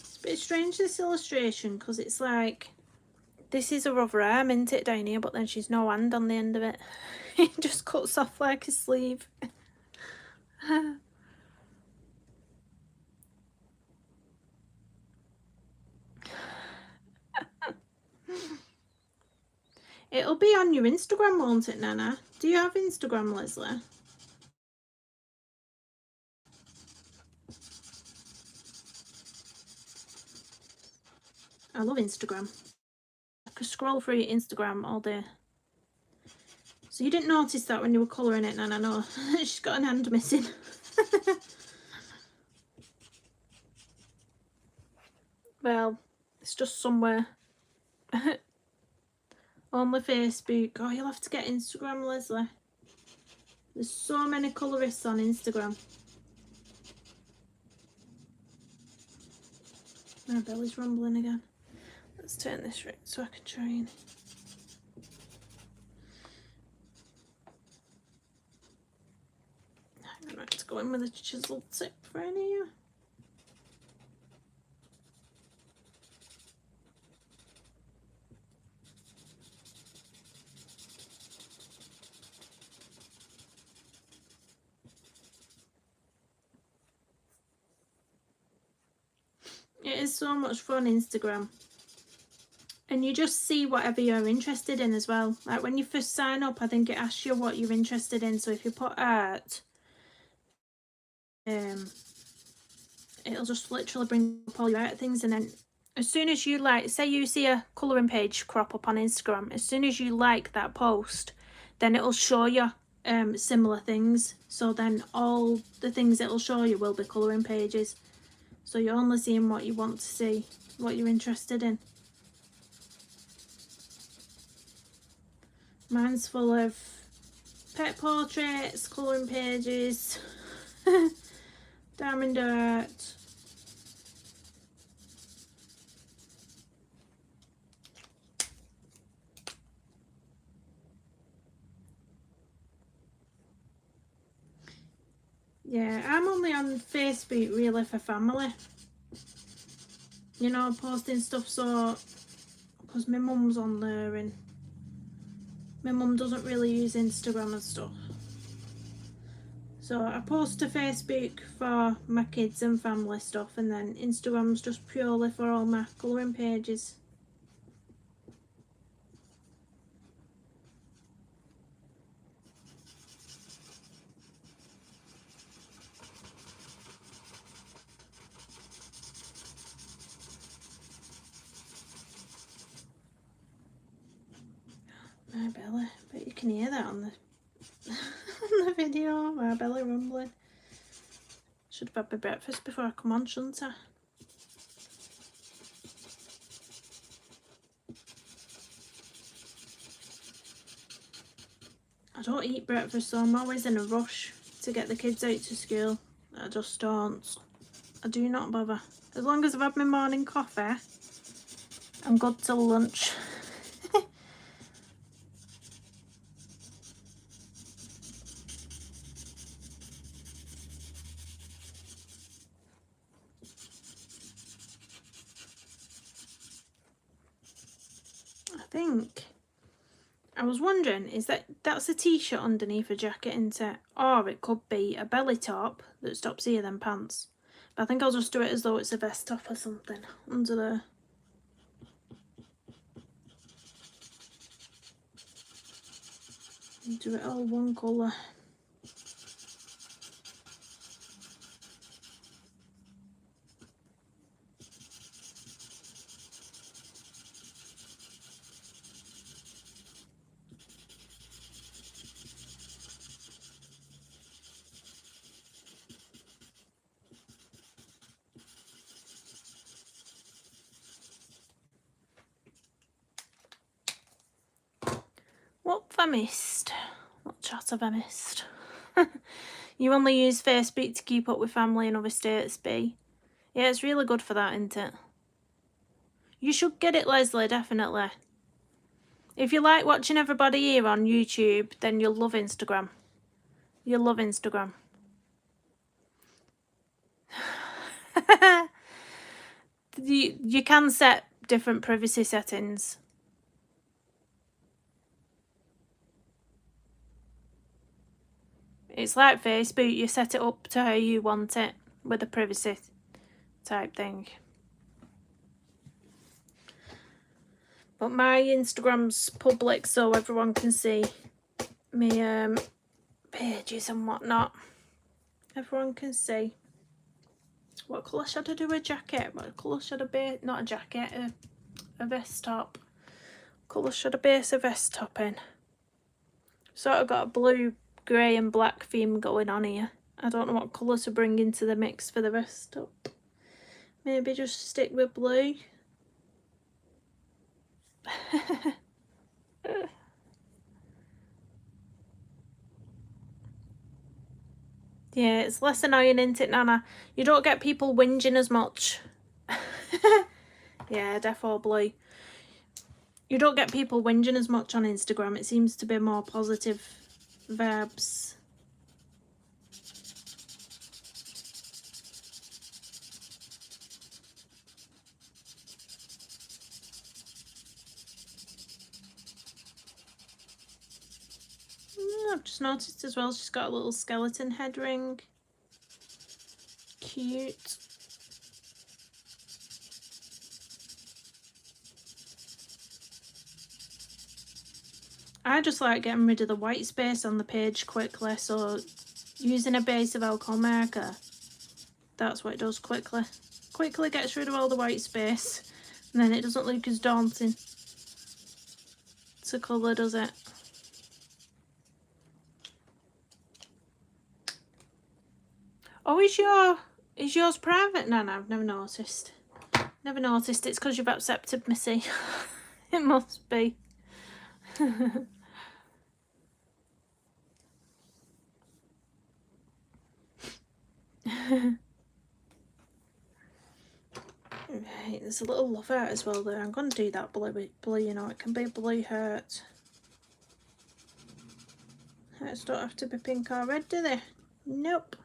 It's a bit strange, this illustration, because it's like, this is her other arm, isn't it, down here? But then she's no hand on the end of it. It just cuts off like a sleeve. It'll be on your Instagram, won't it, Nana? Do you have Instagram, Leslie? I love Instagram. I could scroll through your Instagram all day. So you didn't notice that when you were colouring it, Nana? No, she's got an hand missing. Well, it's just somewhere. Only Facebook. Oh, you'll have to get Instagram, Leslie. There's so many colourists on Instagram. My belly's rumbling again. Let's turn this right so I can try and... I'm going to go in with a chisel tip for any here. It is so much fun, Instagram. And you just see whatever you're interested in as well. Like when you first sign up, I think it asks you what you're interested in. So if you put art, it'll just literally bring up all your art things. And then as soon as you like, say you see a colouring page crop up on Instagram, as soon as you like that post, then it'll show you similar things. So then all the things it'll show you will be colouring pages. So you're only seeing what you want to see, what you're interested in. Mine's full of pet portraits, colouring pages, diamond art. Yeah, I'm only on Facebook really for family. You know, posting stuff, so because my mum's on there and my mum doesn't really use Instagram and stuff. So I post to Facebook for my kids and family stuff, and then Instagram's just purely for all my colouring pages. My belly, but you can hear that on the on the video, my belly rumbling. Should have had my breakfast before I come on, shouldn't I? I don't eat breakfast, so I'm always in a rush to get the kids out to school. I just don't. I do not bother. As long as I've had my morning coffee, I'm good till lunch. think. I was wondering, is that's a t-shirt underneath a jacket, isn't it? Or it could be a belly top that stops here, then pants. But I think I'll just do it as though it's a vest top or something under there. Do it all one colour. What have I missed? What chat have I missed? You only use Facebook to keep up with family and other status, B. Yeah, it's really good for that, isn't it? You should get it, Leslie, definitely. If you like watching everybody here on YouTube, then you'll love Instagram. You'll love Instagram. You can set different privacy settings. It's like Facebook, you set it up to how you want it with a privacy type thing. But my Instagram's public, so everyone can see my pages and whatnot. Everyone can see. What colour should I do a jacket? What colour should I be? Not a jacket, a vest top. What colour should I base a vest top in? Sort of got a blue, grey and black theme going on here. I don't know what colour to bring into the mix for the vest top. Maybe just stick with blue. Yeah, it's less annoying, isn't it, Nana? You don't get people whinging as much. Yeah, defo blue. You don't get people whinging as much on Instagram. It seems to be more positive vibes. I've just noticed as well she's got a little skeleton head ring. Cute. I just like getting rid of the white space on the page quickly, so using a base of alcohol marker, that's what it does quickly. Quickly gets rid of all the white space, and then it doesn't look as daunting to colour, does it? Oh, is yours private, Nana? I've never noticed. Never noticed. It's because you've accepted me, see. It must be. Right, there's a little love heart as well there. I'm going to do that blue, you know, it can be a blue heart. Hearts don't have to be pink or red, do they? Nope.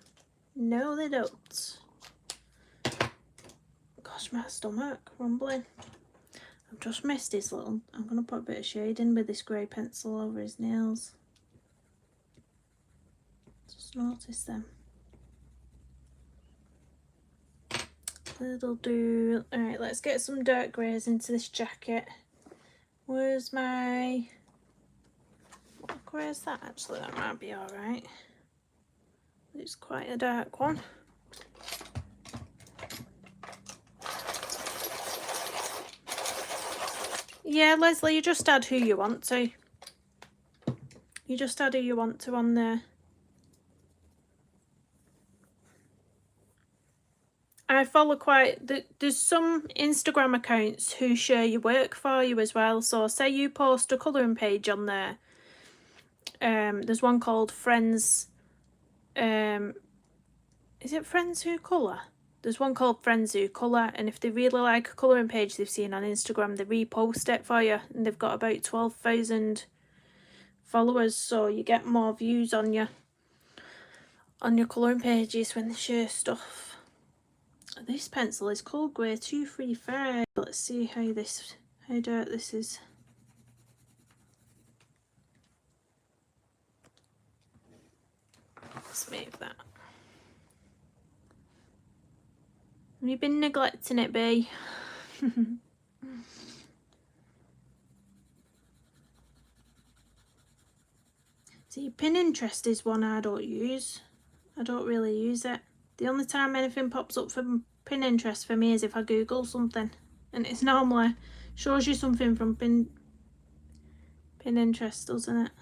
No, they don't. Gosh, my stomach rumbling. I've just missed his little... I'm going to put a bit of shade in with this grey pencil over his nails. Just notice them. That'll do. Alright, let's get some dark greys into this jacket. Where's my... What grey is that? Actually, that might be alright. It's quite a dark one. Yeah, Leslie, you just add who you want to. You just add who you want to on there. I follow there's some Instagram accounts who share your work for you as well. So say you post a colouring page on there. There's one called Friends. Is it Friends Who Colour? There's one called Friends Who Colour, and if they really like a colouring page they've seen on Instagram, they repost it for you, and they've got about 12,000 followers, so you get more views on your colouring pages when they share stuff. This pencil is Cold Grey 235. Let's see how dark this is. Let's move that. Have you been neglecting it, Bee? See, Pinterest is one I don't use. I don't really use it. The only time anything pops up from Pinterest for me is if I Google something. And it's normally shows you something from Pinterest, doesn't it?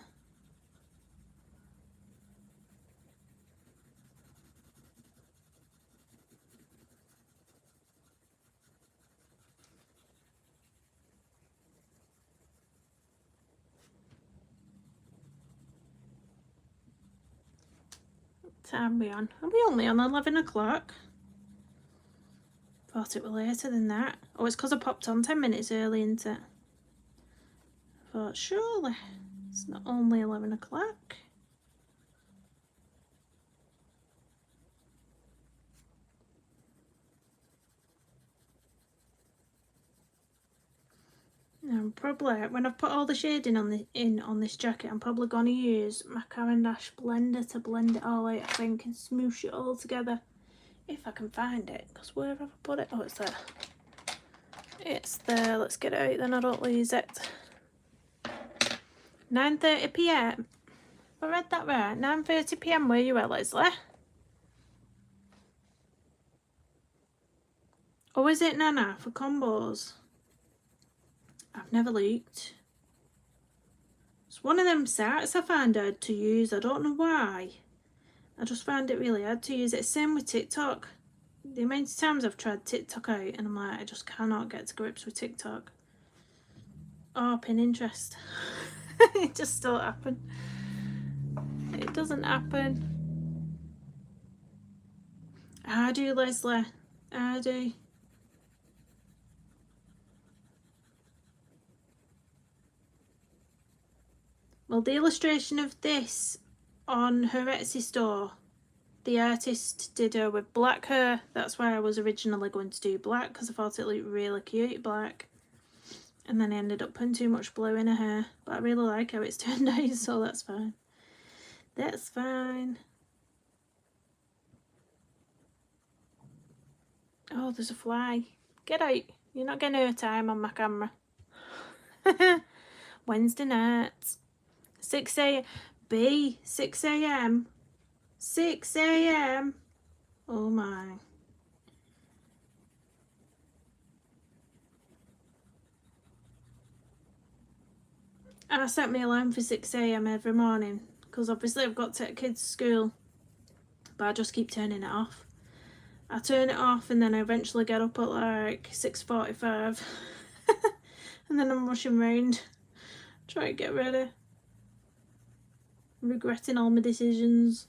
What time are we on? Are we only on 11 o'clock? Thought it was later than that. Oh, it's because I popped on 10 minutes early, isn't it? I thought, surely it's not only 11 o'clock. I'm probably, when I've put all the shading on this jacket, I'm probably going to use my Caran d'Ache blender to blend it all out, I think, and smoosh it all together. If I can find it, because where have I put it? Oh, it's there. It's there. Let's get it out then I don't lose it. 9:30 p.m. I read that right. 9:30 p.m. Where you at, Leslie? Or is it Nana for combos? I've never looked. It's one of them sites I find hard to use. I don't know why. I just find it really hard to use it. Same with TikTok. The amount of times I've tried TikTok out and I'm like, I just cannot get to grips with TikTok. Oh, Pinterest. It just don't happen. It doesn't happen. I do, Leslie. I do. Well, the illustration of this on her Etsy store, the artist did her with black hair. That's why I was originally going to do black, because I thought it looked really cute, black. And then I ended up putting too much blue in her hair. But I really like how it's turned out, so that's fine. That's fine. Oh, there's a fly. Get out. You're not getting her time on my camera. Wednesday night. 6 a.m. B. 6 a.m. 6 a.m. Oh my. I set my alarm for 6 a.m. every morning because obviously I've got to take kids to school, but I just keep turning it off. I turn it off and then I eventually get up at like 6:45 and then I'm rushing round trying to get ready, regretting all my decisions.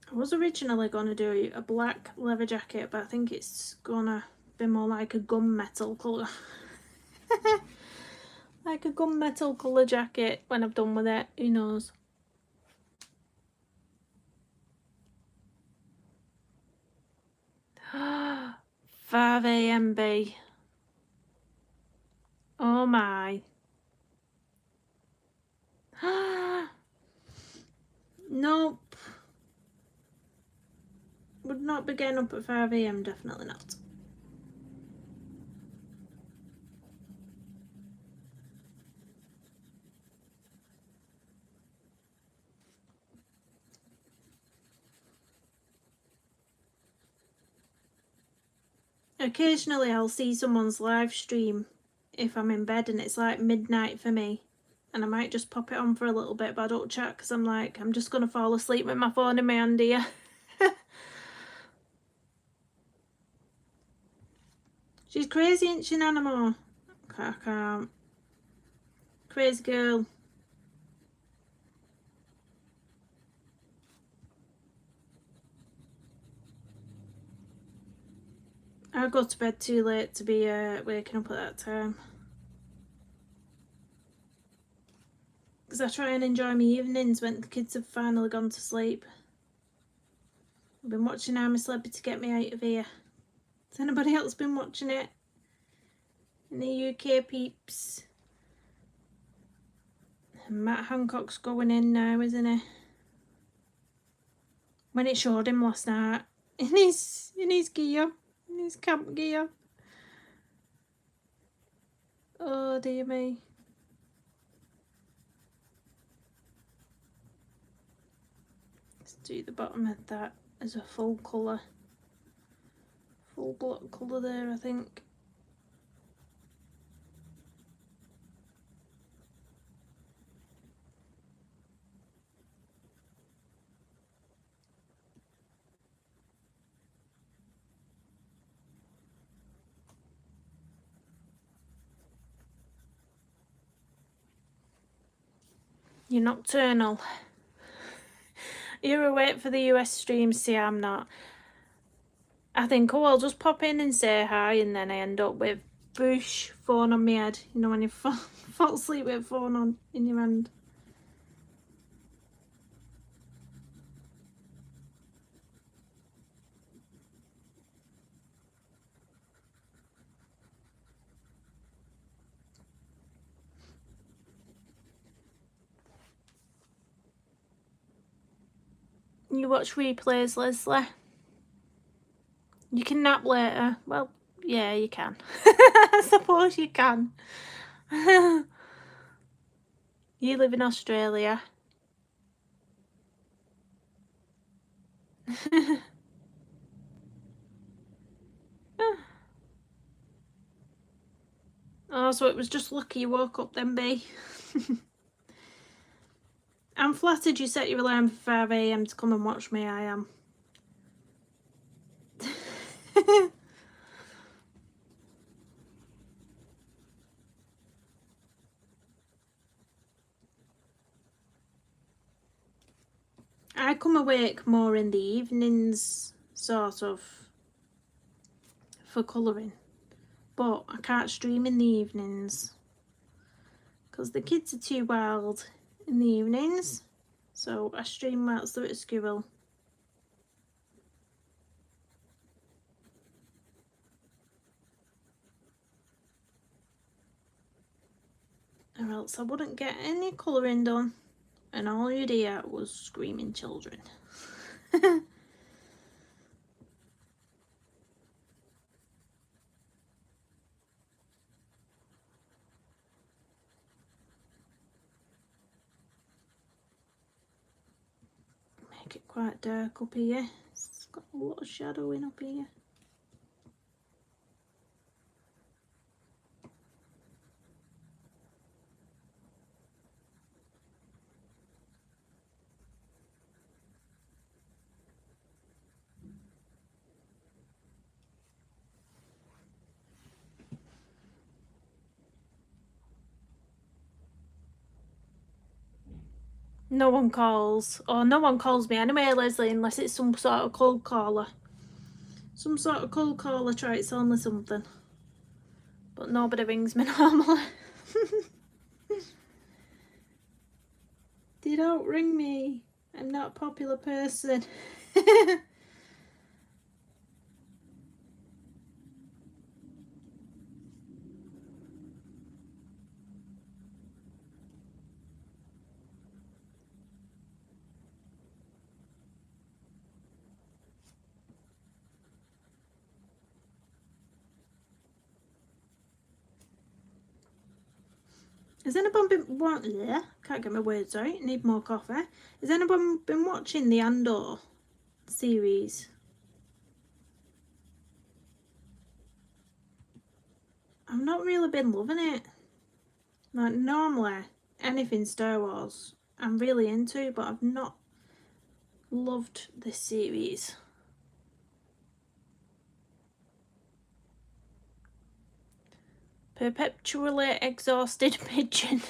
I was originally going to do a black leather jacket, but I think it's gonna be more like a gunmetal colour. Like a gunmetal colour jacket when I've done with it, who knows. Ah, 5 a.m. B. Oh my. Nope. Would not be getting up at 5 a.m. Definitely not. Occasionally I'll see someone's live stream if I'm in bed and it's like midnight for me, and I might just pop it on for a little bit, but I don't chat because I'm like, I'm just gonna fall asleep with my phone in my hand here. She's crazy, ain't she, Nanamo? I can't. Crazy girl. I go to bed too late to be waking up at that time. because I try and enjoy my evenings when the kids have finally gone to sleep. I've been watching I'm a Celebrity to get me out of here. Has anybody else been watching it? Any UK peeps? And Matt Hancock's going in now, isn't he? When it showed him last night in his gear, in his camp gear. Oh dear me. Let's do the bottom of that as a full colour. Full block colour there, I think. You're nocturnal. You're awake for the US stream, see I'm not. I think, oh, I'll just pop in and say hi, and then I end up with boosh, phone on my head. You know when you fall asleep with a phone on in your hand. You watch replays, Leslie? You can nap later. Well, yeah, you can. I suppose you can. You live in Australia. Oh, so it was just lucky you woke up then, B. I'm flattered you set your alarm for 5 AM to come and watch me, I am. I come awake more in the evenings, sort of, for colouring. But I can't stream in the evenings because the kids are too wild in the evenings. So I stream whilst they're at school. Or else I wouldn't get any colouring done. And all you'd hear was screaming children. Make it quite dark up here. It's got a lot of shadowing up here. No one calls, or no one calls me anyway, Leslie, unless it's some sort of cold caller. Some sort of cold caller tries only something. But nobody rings me normally. They don't ring me. I'm not a popular person. Has anyone been can't get my words out, need more coffee. Has anyone been watching the Andor series? I've not really been loving it. Like normally anything Star Wars I'm really into, but I've not loved this series. Perpetually exhausted pigeon.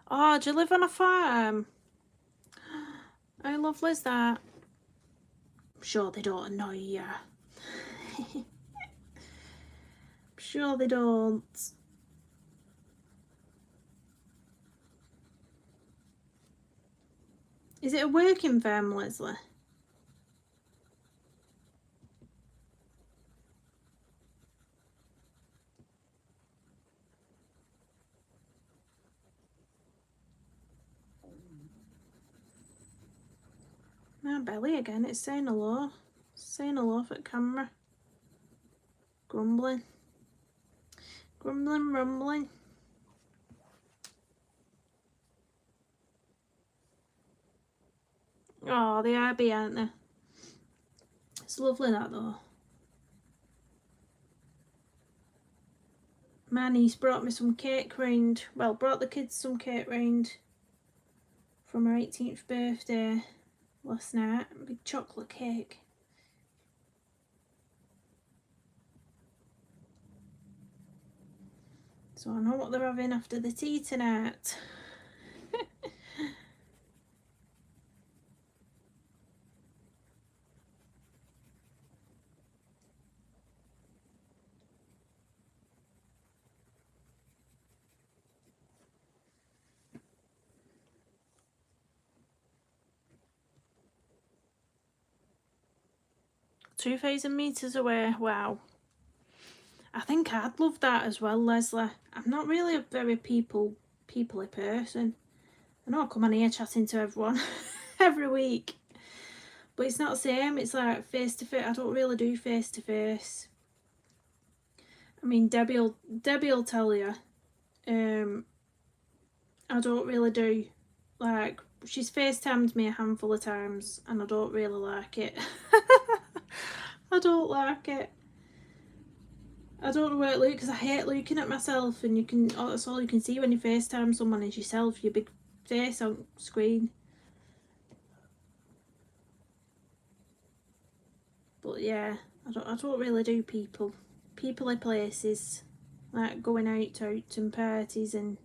Oh, do you live on a farm? How lovely is that? I'm sure they don't annoy you. sure they don't. Is it a working firm, Leslie? My belly again, it's saying hello. It's saying hello for the camera. Grumbling. Grumbling, rumbling. Oh, they are bee, aren't they? It's lovely that though. My niece brought me some cake round. Well, brought the kids some cake round from her 18th birthday last night. A big chocolate cake. So I know what they're having after the tea tonight. $2,000 away, wow. I think I'd love that as well, Leslie. I'm not really a very people-y person. I know I come on here chatting to everyone every week, but it's not the same. It's like face-to-face. I don't really do face-to-face. I mean, Debbie will tell you, I don't really do, like, she's FaceTimed me a handful of times and I don't really like it. I don't like it. I don't know where it looks, because I hate looking at myself, and that's all you can see when you FaceTime someone is yourself, your big face on screen. But yeah, I don't really do people-y places, like going out and parties and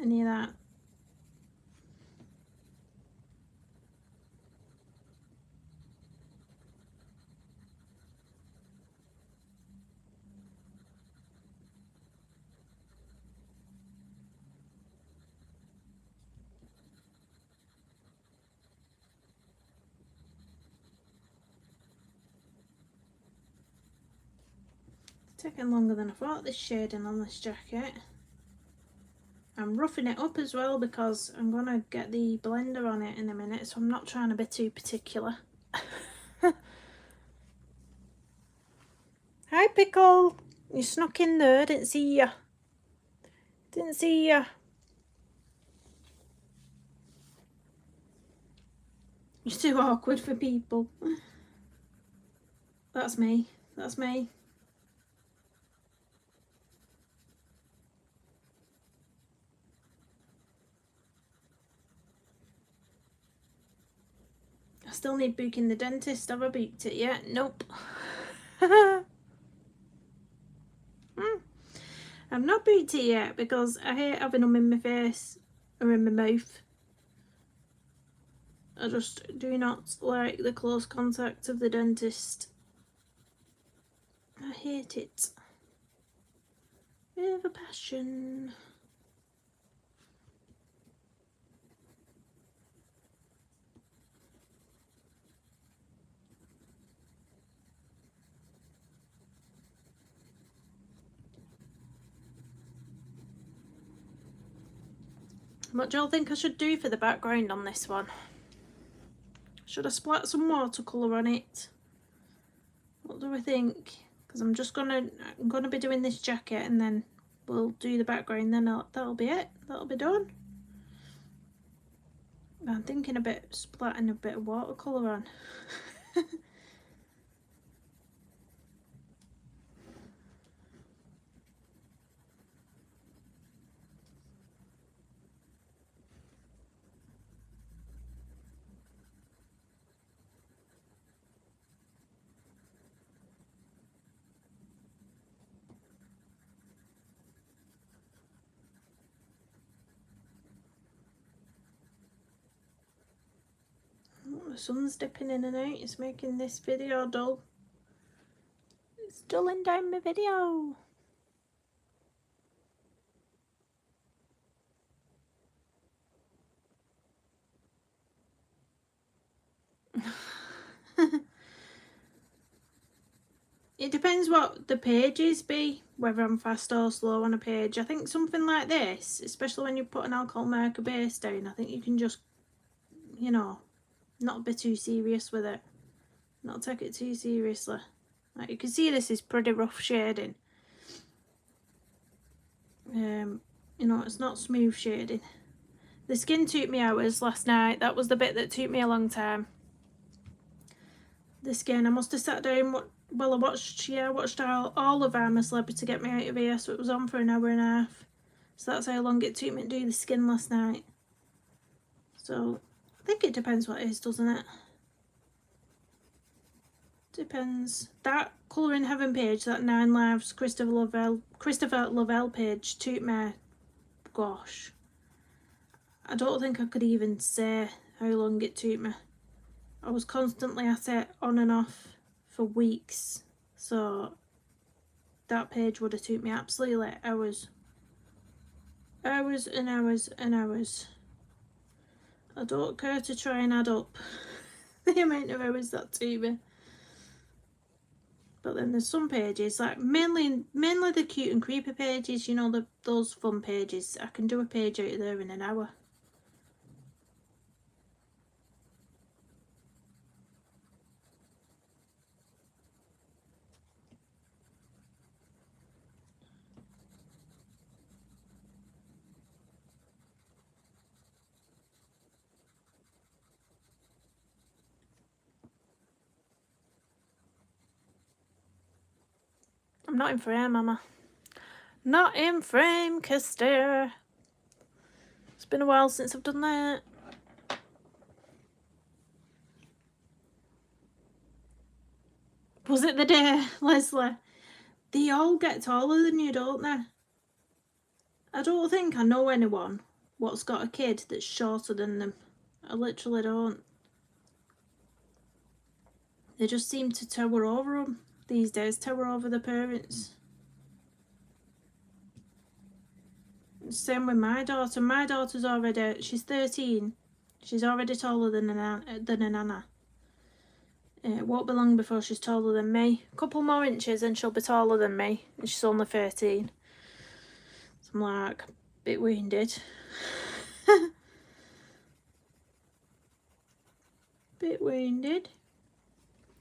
any of that. It's taking longer than I thought, this shading on this jacket. I'm roughing it up as well because I'm going to get the blender on it in a minute, so I'm not trying to be too particular. Hi Pickle! You snuck in there, didn't see ya. Didn't see ya. You're too awkward for people. That's me. That's me. I still need booking the dentist. Have I booked it yet? Nope. I've not booked it yet because I hate having them in my face or in my mouth. I just do not like the close contact of the dentist. I hate it with a passion. What do y'all think I should do for the background on this one? Should I splat some watercolour on it? What do we think? Because I'm gonna be doing this jacket and then we'll do the background, then that'll be it. That'll be done. I'm thinking splatting a bit of watercolour on. The sun's dipping in and out. It's making this video dull. It's dulling down my video. It depends what the pages be, whether I'm fast or slow on a page. I think something like this, especially when you put an alcohol marker base down, I think you can just, you know, not be too serious with it. Not take it too seriously. Like you can see this is pretty rough shading. You know, it's not smooth shading. The skin took me hours last night. That was the bit that took me a long time. The skin, I must have sat down while I watched all of I'm a Celebrity to get me out of here, so it was on for an hour and a half. So that's how long it took me to do the skin last night. So I think it depends what it is, doesn't it? Depends. That Colour in Heaven page, that 9 Lives Christopher Lovell page took me, gosh, I don't think I could even say how long it took me. I was constantly at it on and off for weeks, so that page would have took me absolutely hours. Hours and hours and hours. I don't care to try and add up the amount of hours that took me. But then there's some pages, like mainly the cute and creepy pages, you know, those fun pages. I can do a page out of there in an hour. I'm not in frame, am I? Not in frame, Kister. It's been a while since I've done that. Was it the day, Leslie? They all get taller than you, don't they? I don't think I know anyone what's got a kid that's shorter than them. I literally don't. They just seem to tower over them these days, tower over the parents. Same with my daughter. My daughter's already, she's 13. She's already taller than a nana. It won't be long before she's taller than me. A couple more inches and she'll be taller than me. And she's only 13. So I'm like, a bit wounded. Bit wounded.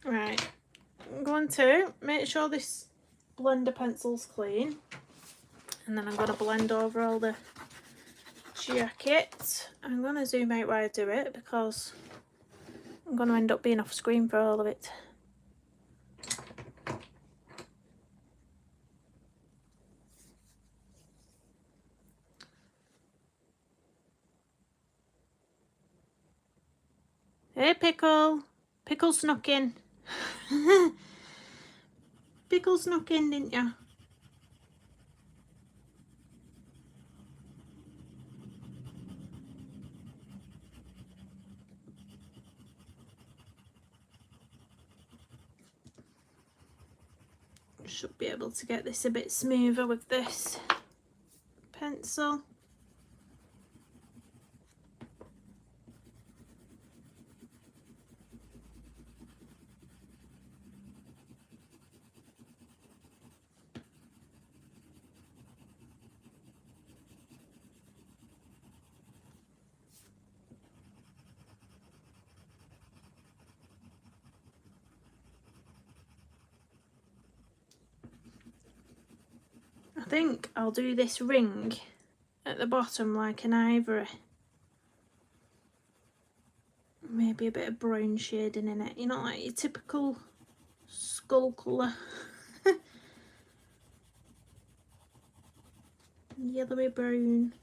Right. I'm going to make sure this blender pencil's clean. And then I'm going to blend over all the jacket. I'm going to zoom out while I do it because I'm going to end up being off screen for all of it. Hey Pickle! Pickle snuck in. Pickle snuck in, didn't you? Should be able to get this a bit smoother with this pencil. I think I'll do this ring at the bottom like an ivory. Maybe a bit of brown shading in it, you know, like your typical skull colour. Yellowy brown.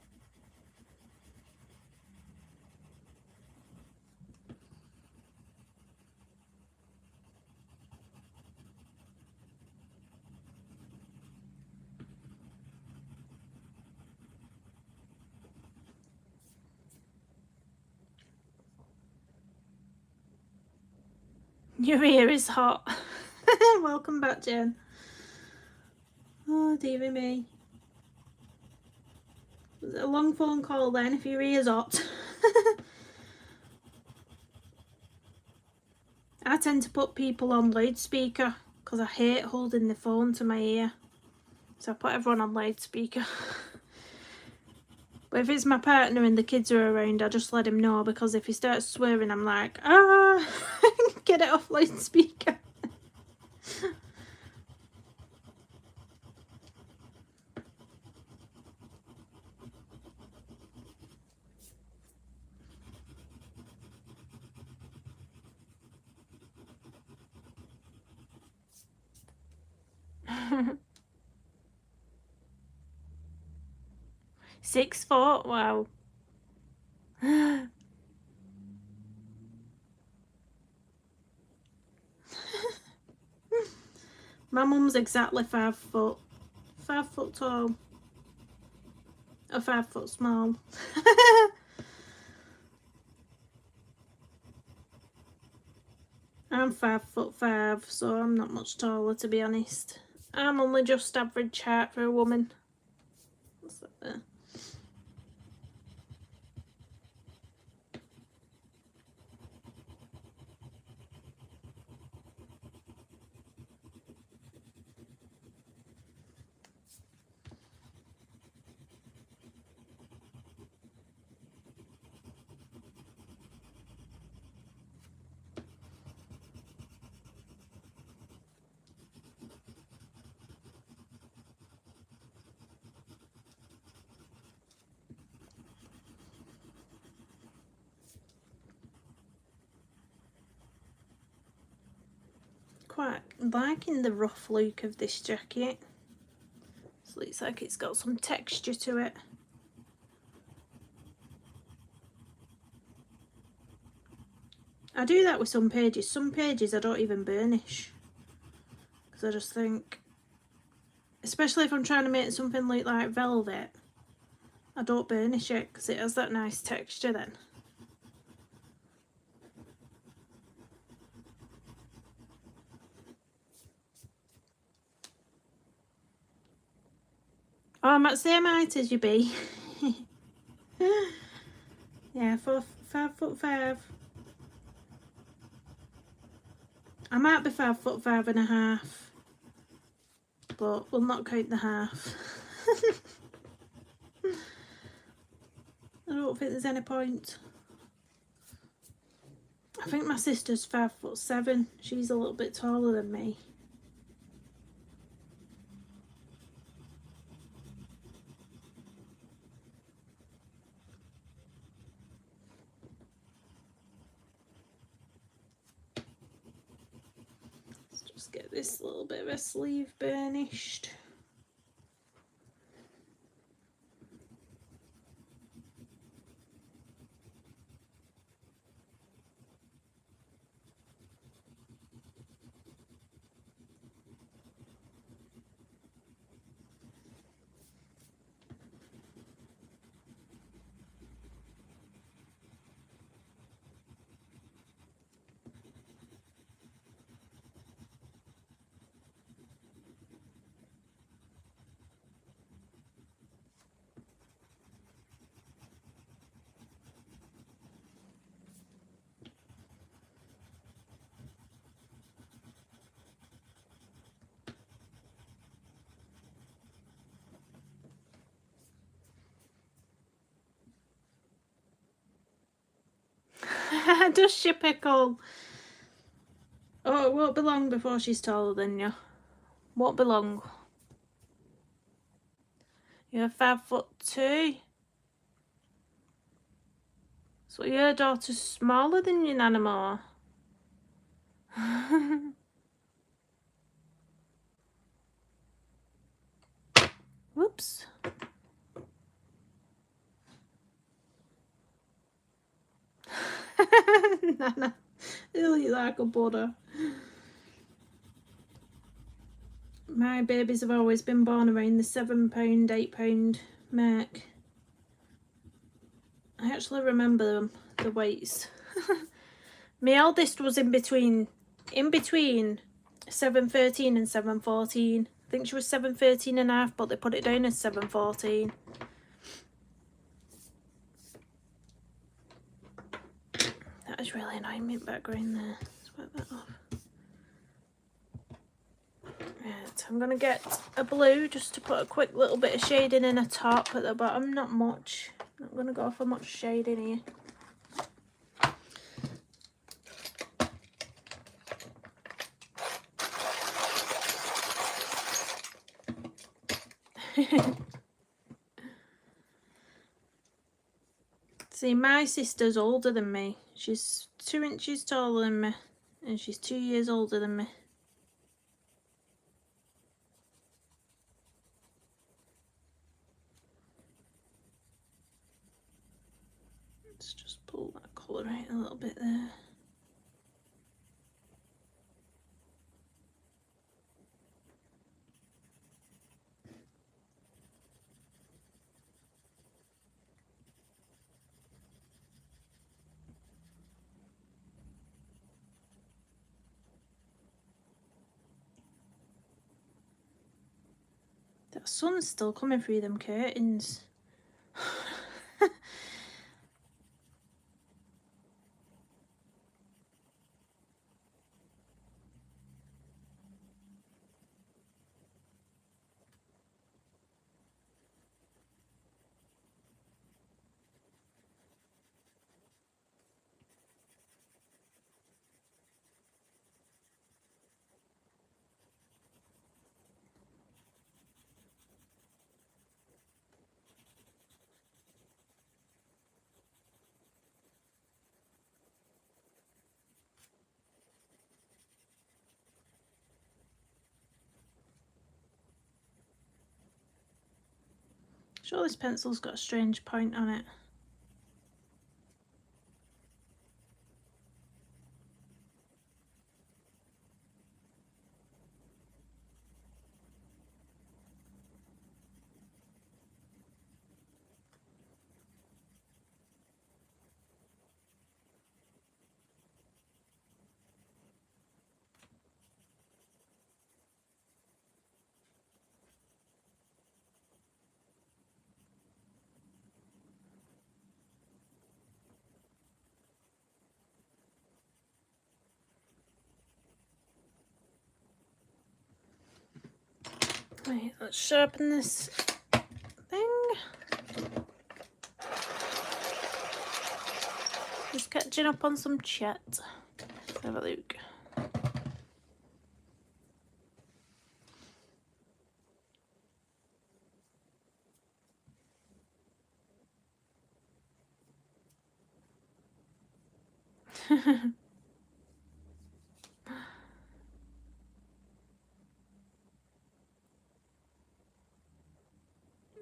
Your ear is hot. Welcome back, Jen. Oh, dearie me. Was it a long phone call then if your ear's hot? I tend to put people on loudspeaker because I hate holding the phone to my ear. So I put everyone on loudspeaker. But if it's my partner and the kids are around, I just let him know, because if he starts swearing, I'm like, ah, get it off loudspeaker. Six foot, wow. My mum's exactly 5 foot. 5 foot tall. Or 5 foot small. I'm 5'5", so I'm not much taller, to be honest. I'm only just average height for a woman. What's that there? Quite liking the rough look of this jacket. It looks like it's got some texture to it. I do that with some pages. Some pages I don't even burnish, because I just think, especially if I'm trying to make something look like velvet, I don't burnish it because it has that nice texture then. Oh, I'm at the same height as you, B. Yeah, 5'5". I might be 5'5.5", but we'll not count the half. I don't think there's any point. I think my sister's 5'7". She's a little bit taller than me. Let's just get this little bit of a sleeve burnished. Does she, Pickle? Oh, it won't be long before she's taller than you. Won't be long. You're 5'2". So your daughter's smaller than your Nanamo. Whoops. Nana, you look like a butter. My babies have always been born around the £7, £8 mark. I actually remember them, the weights. My eldest was in between 7.13 and 7.14. I think she was 7.13.5, but they put it down as 7.14. That is really annoying me in the background there. Wipe that off. Right, I'm going to get a blue just to put a quick little bit of shading in a top at the bottom, not much. Not going to go for much shading here. See, my sister's older than me. She's 2 inches taller than me, and she's 2 years older than me. Let's just pull that colour out a little bit there. That sun's still coming through them curtains. Sure, this pencil's got a strange point on it. Right, let's sharpen this thing. Just catching up on some chat. Let's have a look.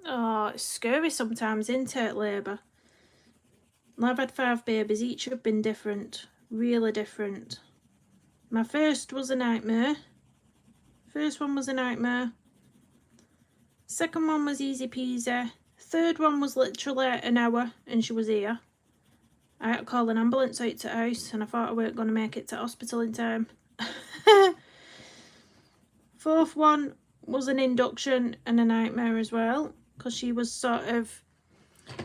Oh, it's scary sometimes, isn't it, labour? I've had 5 babies, each have been different, really different. My first was a nightmare. First one was a nightmare. Second one was easy peasy. Third one was literally an hour and she was here. I had to call an ambulance out to the house and I thought I weren't going to make it to hospital in time. Fourth one was an induction and a nightmare as well, because she was sort of,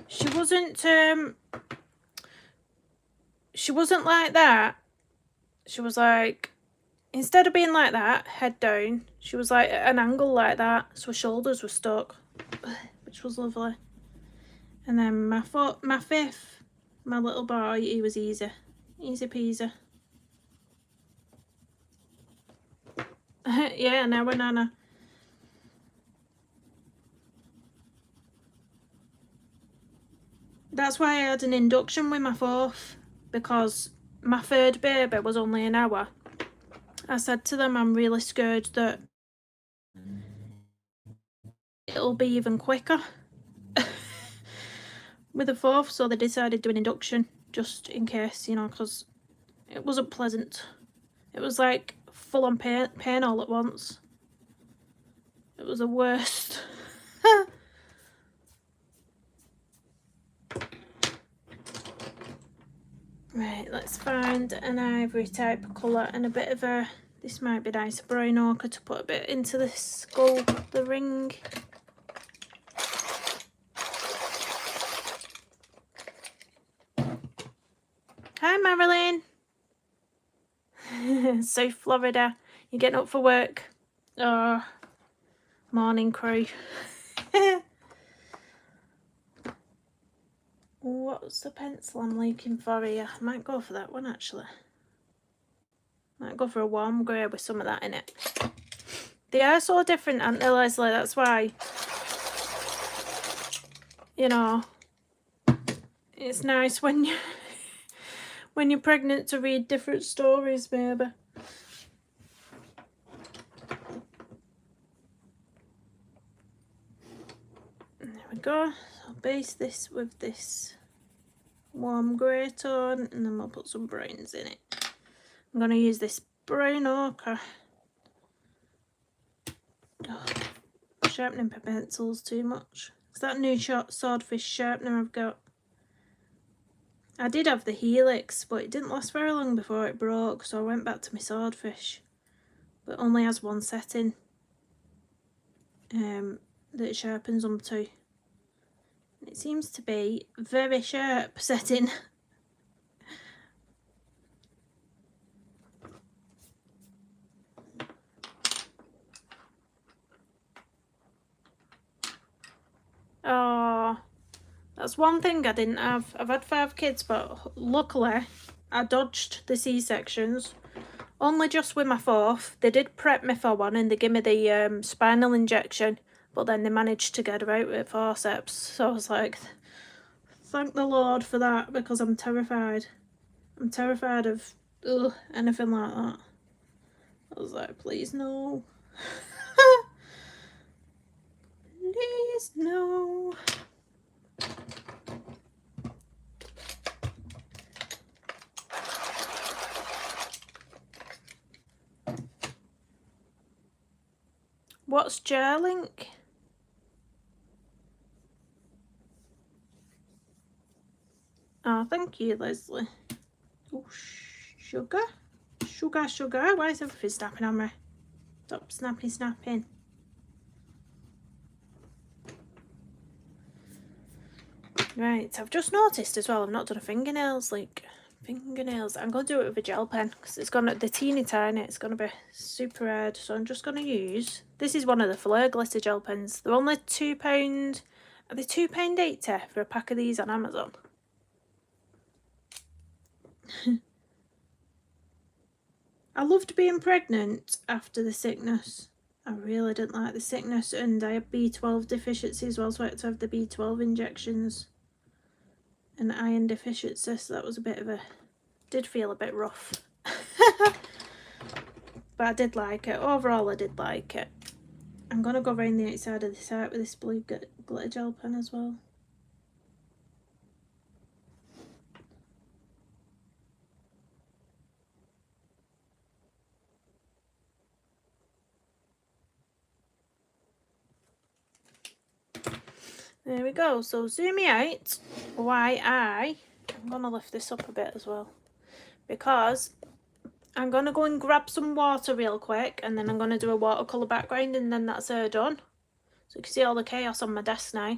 she wasn't like that. She was like, instead of being like that, head down, she was like at an angle like that, so her shoulders were stuck, which was lovely. And then my fifth, my little boy, he was easy peasy. Yeah, now we're Nana. That's why I had an induction with my fourth, because my third baby was only an hour. I said to them, I'm really scared that it'll be even quicker with the fourth, so they decided to do an induction just in case, you know, because it wasn't pleasant. It was like full on pain all at once. It was the worst. Right, let's find an ivory type of colour and a bit of a, this might be nice, a brown ochre to put a bit into the skull, the ring. Hi Marilyn. South Florida. You're getting up for work. Oh, morning crew. What's the pencil I'm looking for here? I might go for that one actually. Might go for a warm grey with some of that in it. They are so different, aren't they, Leslie? That's why, you know, it's nice when you when you're pregnant to read different stories, baby. There we go. So I'll base this with this warm grey tone, and then we'll put some browns in it. I'm going to use this brown ochre. Oh, sharpening pencils too much. It's that new swordfish sharpener I've got. I did have the Helix, but it didn't last very long before it broke, so I went back to my swordfish. But it only has one setting that it sharpens them to. It seems to be very sharp setting. Oh, that's one thing I didn't have. I've had 5 kids, but luckily I dodged the C-sections. Only just with my 4th. They did prep me for one and they gave me the spinal injection, but then they managed to get her out with forceps. So I was like, thank the Lord for that, because I'm terrified. I'm terrified of anything like that. I was like, please no. Please no. What's Jerlink? Oh, thank you, Leslie. Oh, sugar? Sugar, sugar. Why is everything snapping on me? Stop snapping. Right, I've just noticed as well, I've not done a fingernails. I'm going to do it with a gel pen because it's going to, the teeny tiny, it's going to be super hard. So I'm just going to use, this is one of the Fleur glitter gel pens. They're only £2, are they £2.80 for a pack of these on Amazon? I loved being pregnant after the sickness. I really didn't like the sickness, and I had B12 deficiency as well, so I had to have the B12 injections and iron deficiency, so that was a bit of a, did feel a bit rough. But I did like it. Overall, I did like it. I'm going to go around the outside of this art with this blue glitter gel pen as well. There we go. So zoom me out. I'm going to lift this up a bit as well, because I'm going to go and grab some water real quick, and then I'm going to do a watercolour background, and then that's her done. So you can see all the chaos on my desk now.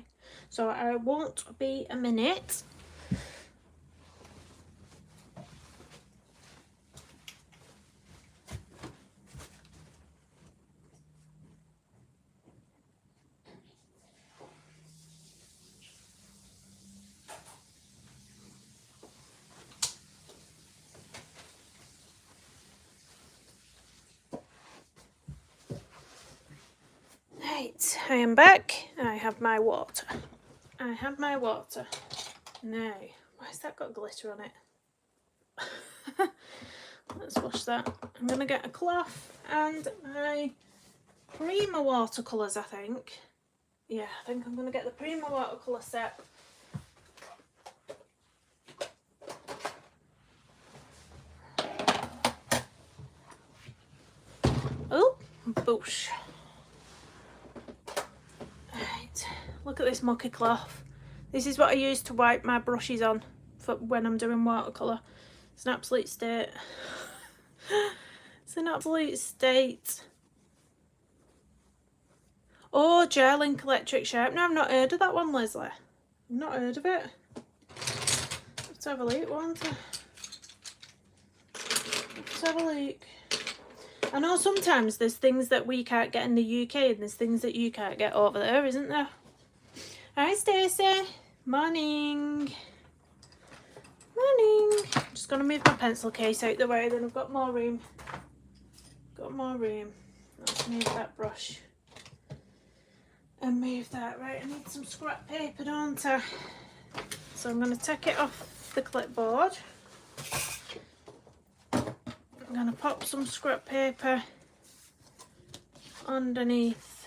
So I won't be a minute. Right, I am back. I have my water. Now, why has that got glitter on it? Let's wash that. I'm going to get a cloth and my Prima watercolours, I think. Yeah, I think I'm going to get the Prima watercolour set. Oh, boosh. Right, look at this mucky cloth. This is what I use to wipe my brushes on for when I'm doing watercolour. It's an absolute state. It's an absolute state. Oh, Jerlink electric sharpener. I've not heard of that one, Leslie. I've not heard of it. Let's have a look, won't I? Let's have a look. I know sometimes there's things that we can't get in the UK and there's things that you can't get over there, isn't there? Hi Stacey. Morning. Morning. Just gonna move my pencil case out the way, then I've got more room. Got more room. Let's move that brush. And move that. Right, I need some scrap paper, don't I? So I'm gonna take it off the clipboard. I'm going to pop some scrap paper underneath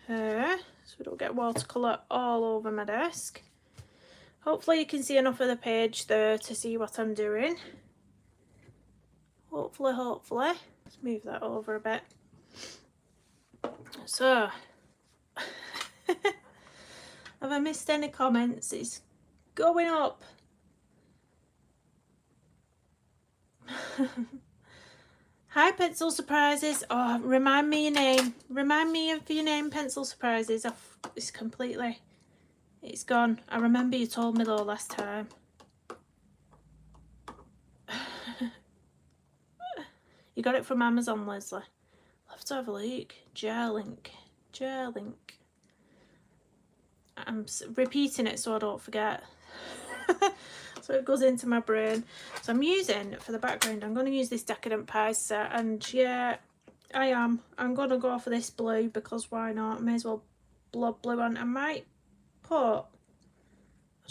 her so we don't get watercolour all over my desk. Hopefully you can see enough of the page there to see what I'm doing. Hopefully. Let's move that over a bit. So, have I missed any comments? It's going up. Hi Pencil Surprises. Oh, remind me your name. Remind me of your name, Pencil Surprises. It's completely, it's gone. I remember you told me though last time. You got it from Amazon, Leslie. I'll have to have a look. Jerlink. I'm repeating it so I don't forget. So it goes into my brain. So I'm using, for the background, I'm going to use this Decadent Pies set. And yeah, I'm going to go for this blue because why not? I may as well blob blue on. I might put, I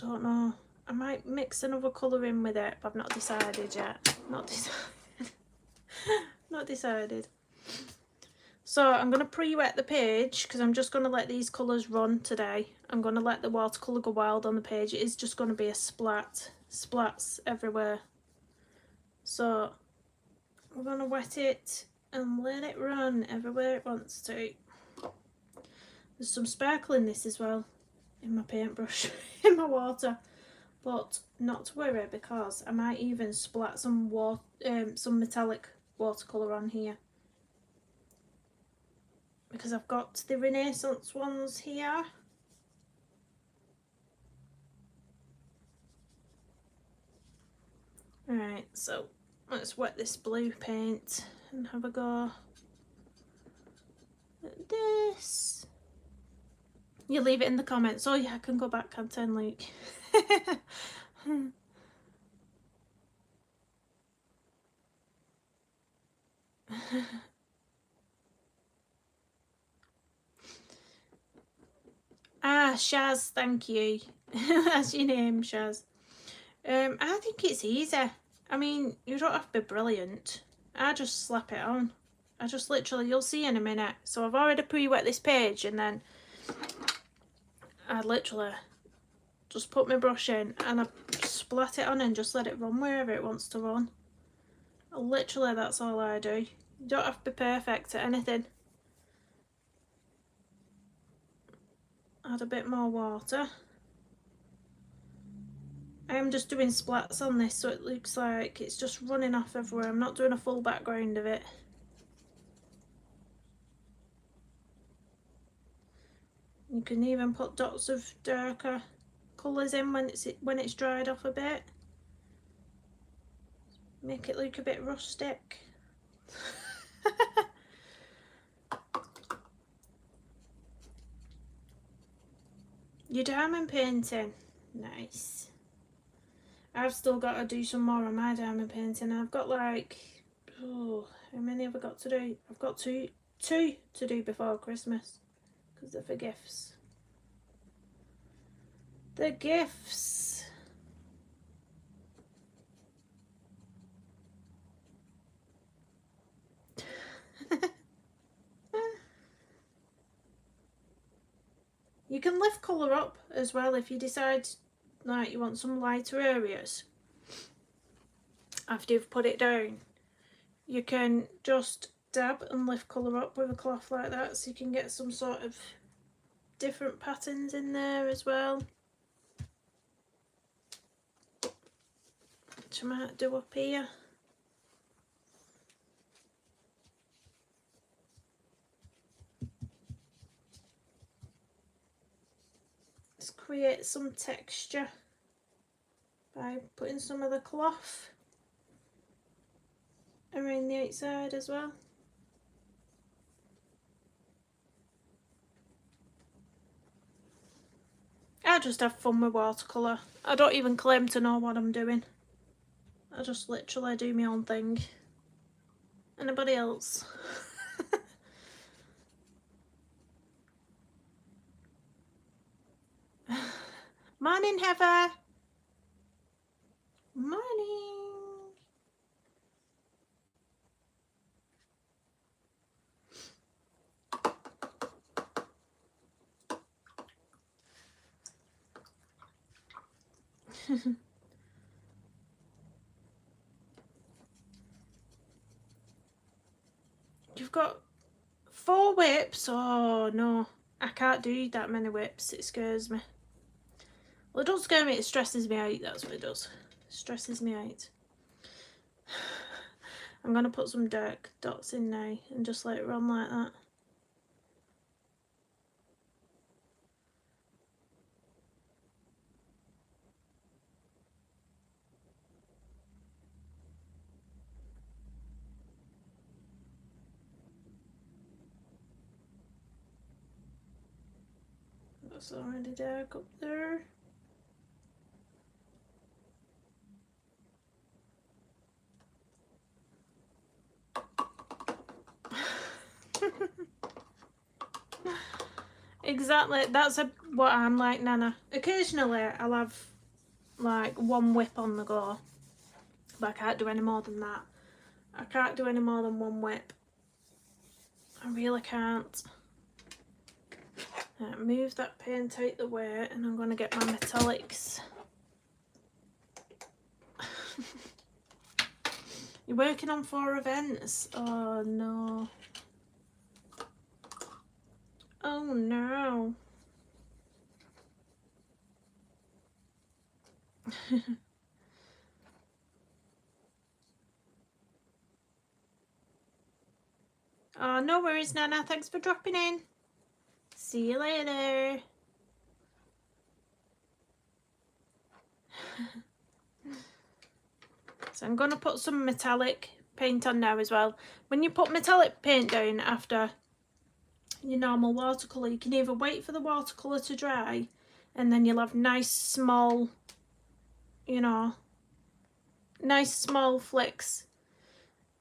don't know, I might mix another colour in with it, but I've not decided yet. Not decided. So I'm going to pre-wet the page because I'm just going to let these colours run today. I'm going to let the watercolour go wild on the page. It is just going to be a splats everywhere. So we're going to wet it and let it run everywhere it wants to. There's some sparkle in this as well, in my paintbrush, in my water. But not to worry because I might even splat some metallic watercolour on here. Because I've got the Renaissance ones here. Alright, so let's wet this blue paint and have a go at this. You leave it in the comments. Oh yeah, I can go back, can't I, Luke? Ah, Shaz, thank you. That's your name, Shaz. I think it's easy. I mean, you don't have to be brilliant. I just slap it on. I just literally, you'll see in a minute. So I've already pre-wet this page and then I literally just put my brush in and I splat it on and just let it run wherever it wants to run. Literally, that's all I do. You don't have to be perfect at anything. Add a bit more water. I am just doing splats on this so it looks like it's just running off everywhere. I'm not doing a full background of it. You can even put dots of darker colours in when it's dried off a bit. Make it look a bit rustic. Your diamond painting. Nice. I've still got to do some more on my diamond painting. I've got like, oh, how many have I got to do? I've got two to do before Christmas because they're for gifts. The gifts. You can lift colour up as well if you decide like you want some lighter areas after you've put it down. You can just dab and lift colour up with a cloth like that so you can get some sort of different patterns in there as well, which I might do up here. Let's create some texture by putting some of the cloth around the outside as well. I just have fun with watercolour. I don't even claim to know what I'm doing. I just literally do my own thing. Anybody else? Morning, Heather. Morning. You've got 4 whips? Oh no, I can't do that many whips. It scares me. Well, it don't scare me, it stresses me out. That's what it does. It stresses me out. I'm going to put some dark dots in now and just let it run like that. That's already dark up there. Exactly, that's what I'm like, Nana. Occasionally I'll have like 1 whip on the go, but I can't do any more than that. I can't do any more than 1 whip. I really can't. Right, move that paint out the way and I'm going to get my metallics. You're working on 4 events? Oh no. Oh no. Oh, no worries, Nana. Thanks for dropping in. See you later. So I'm going to put some metallic paint on now as well. When you put metallic paint down after your normal watercolour, you can either wait for the watercolour to dry and then you'll have nice small, you know, nice small flicks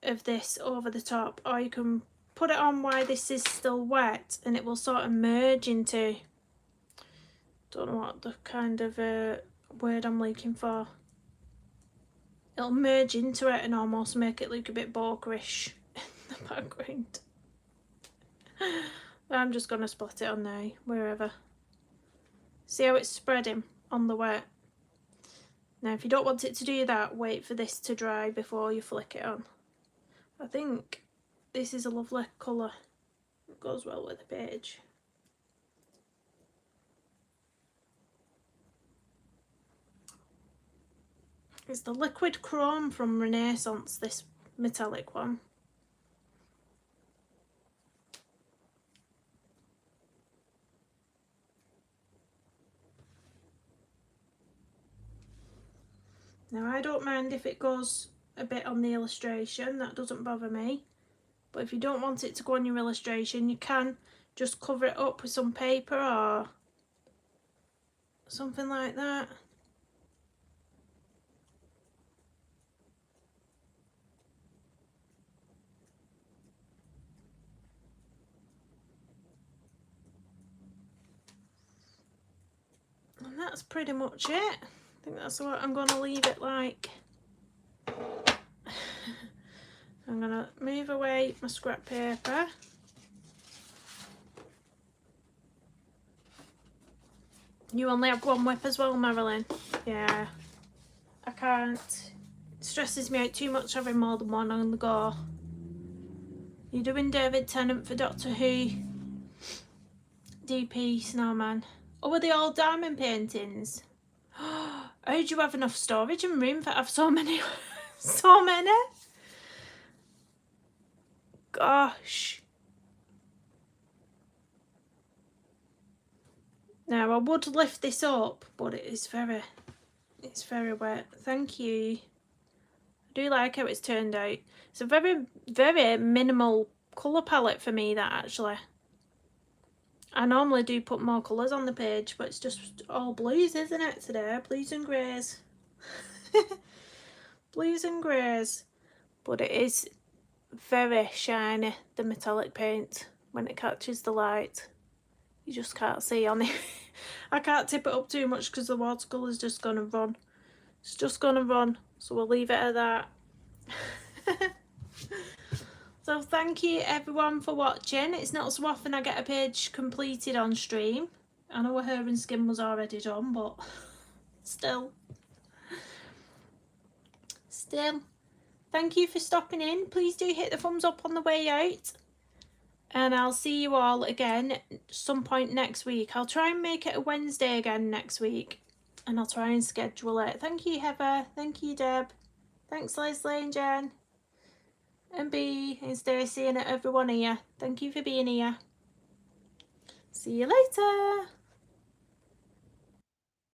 of this over the top, or you can put it on while this is still wet and it will sort of merge into, don't know what the kind of word I'm looking for. It'll merge into it and almost make it look a bit bokerish in the background. But I'm just going to split it on now, wherever. See how it's spreading on the wet? Now if you don't want it to do that, wait for this to dry before you flick it on. I think this is a lovely colour. It goes well with the page. It's the liquid chrome from Renaissance, this metallic one. Now I don't mind if it goes a bit on the illustration, that doesn't bother me. But if you don't want it to go on your illustration, you can just cover it up with some paper or something like that. And that's pretty much it. I think that's what I'm going to leave it like. I'm going to move away my scrap paper. You only have 1 whip as well, Marilyn? Yeah. I can't. It stresses me out too much having more than 1 on the go. You're doing David Tennant for Doctor Who. DP Snowman. Oh, are they all diamond paintings? How do you have enough storage and room to have so many? So many? Gosh. Now I would lift this up, but it's very wet. Thank you. I do like how it's turned out. It's a very, very minimal colour palette for me, that actually. I normally do put more colours on the page, but it's just all blues, isn't it, today? Blues and greys. Blues and greys. But it is very shiny, the metallic paint, when it catches the light. You just can't see on it. I can't tip it up too much because the watercolour's just going to run. It's just going to run, so we'll leave it at that. So thank you everyone for watching. It's not so often I get a page completed on stream. I know her and skin was already done, but still. Thank you for stopping in. Please do hit the thumbs up on the way out. And I'll see you all again some point next week. I'll try and make it a Wednesday again next week. And I'll try and schedule it. Thank you, Heather. Thank you, Deb. Thanks, Leslie and Jen. And B and Stacey and everyone here. Thank you for being here. See you later.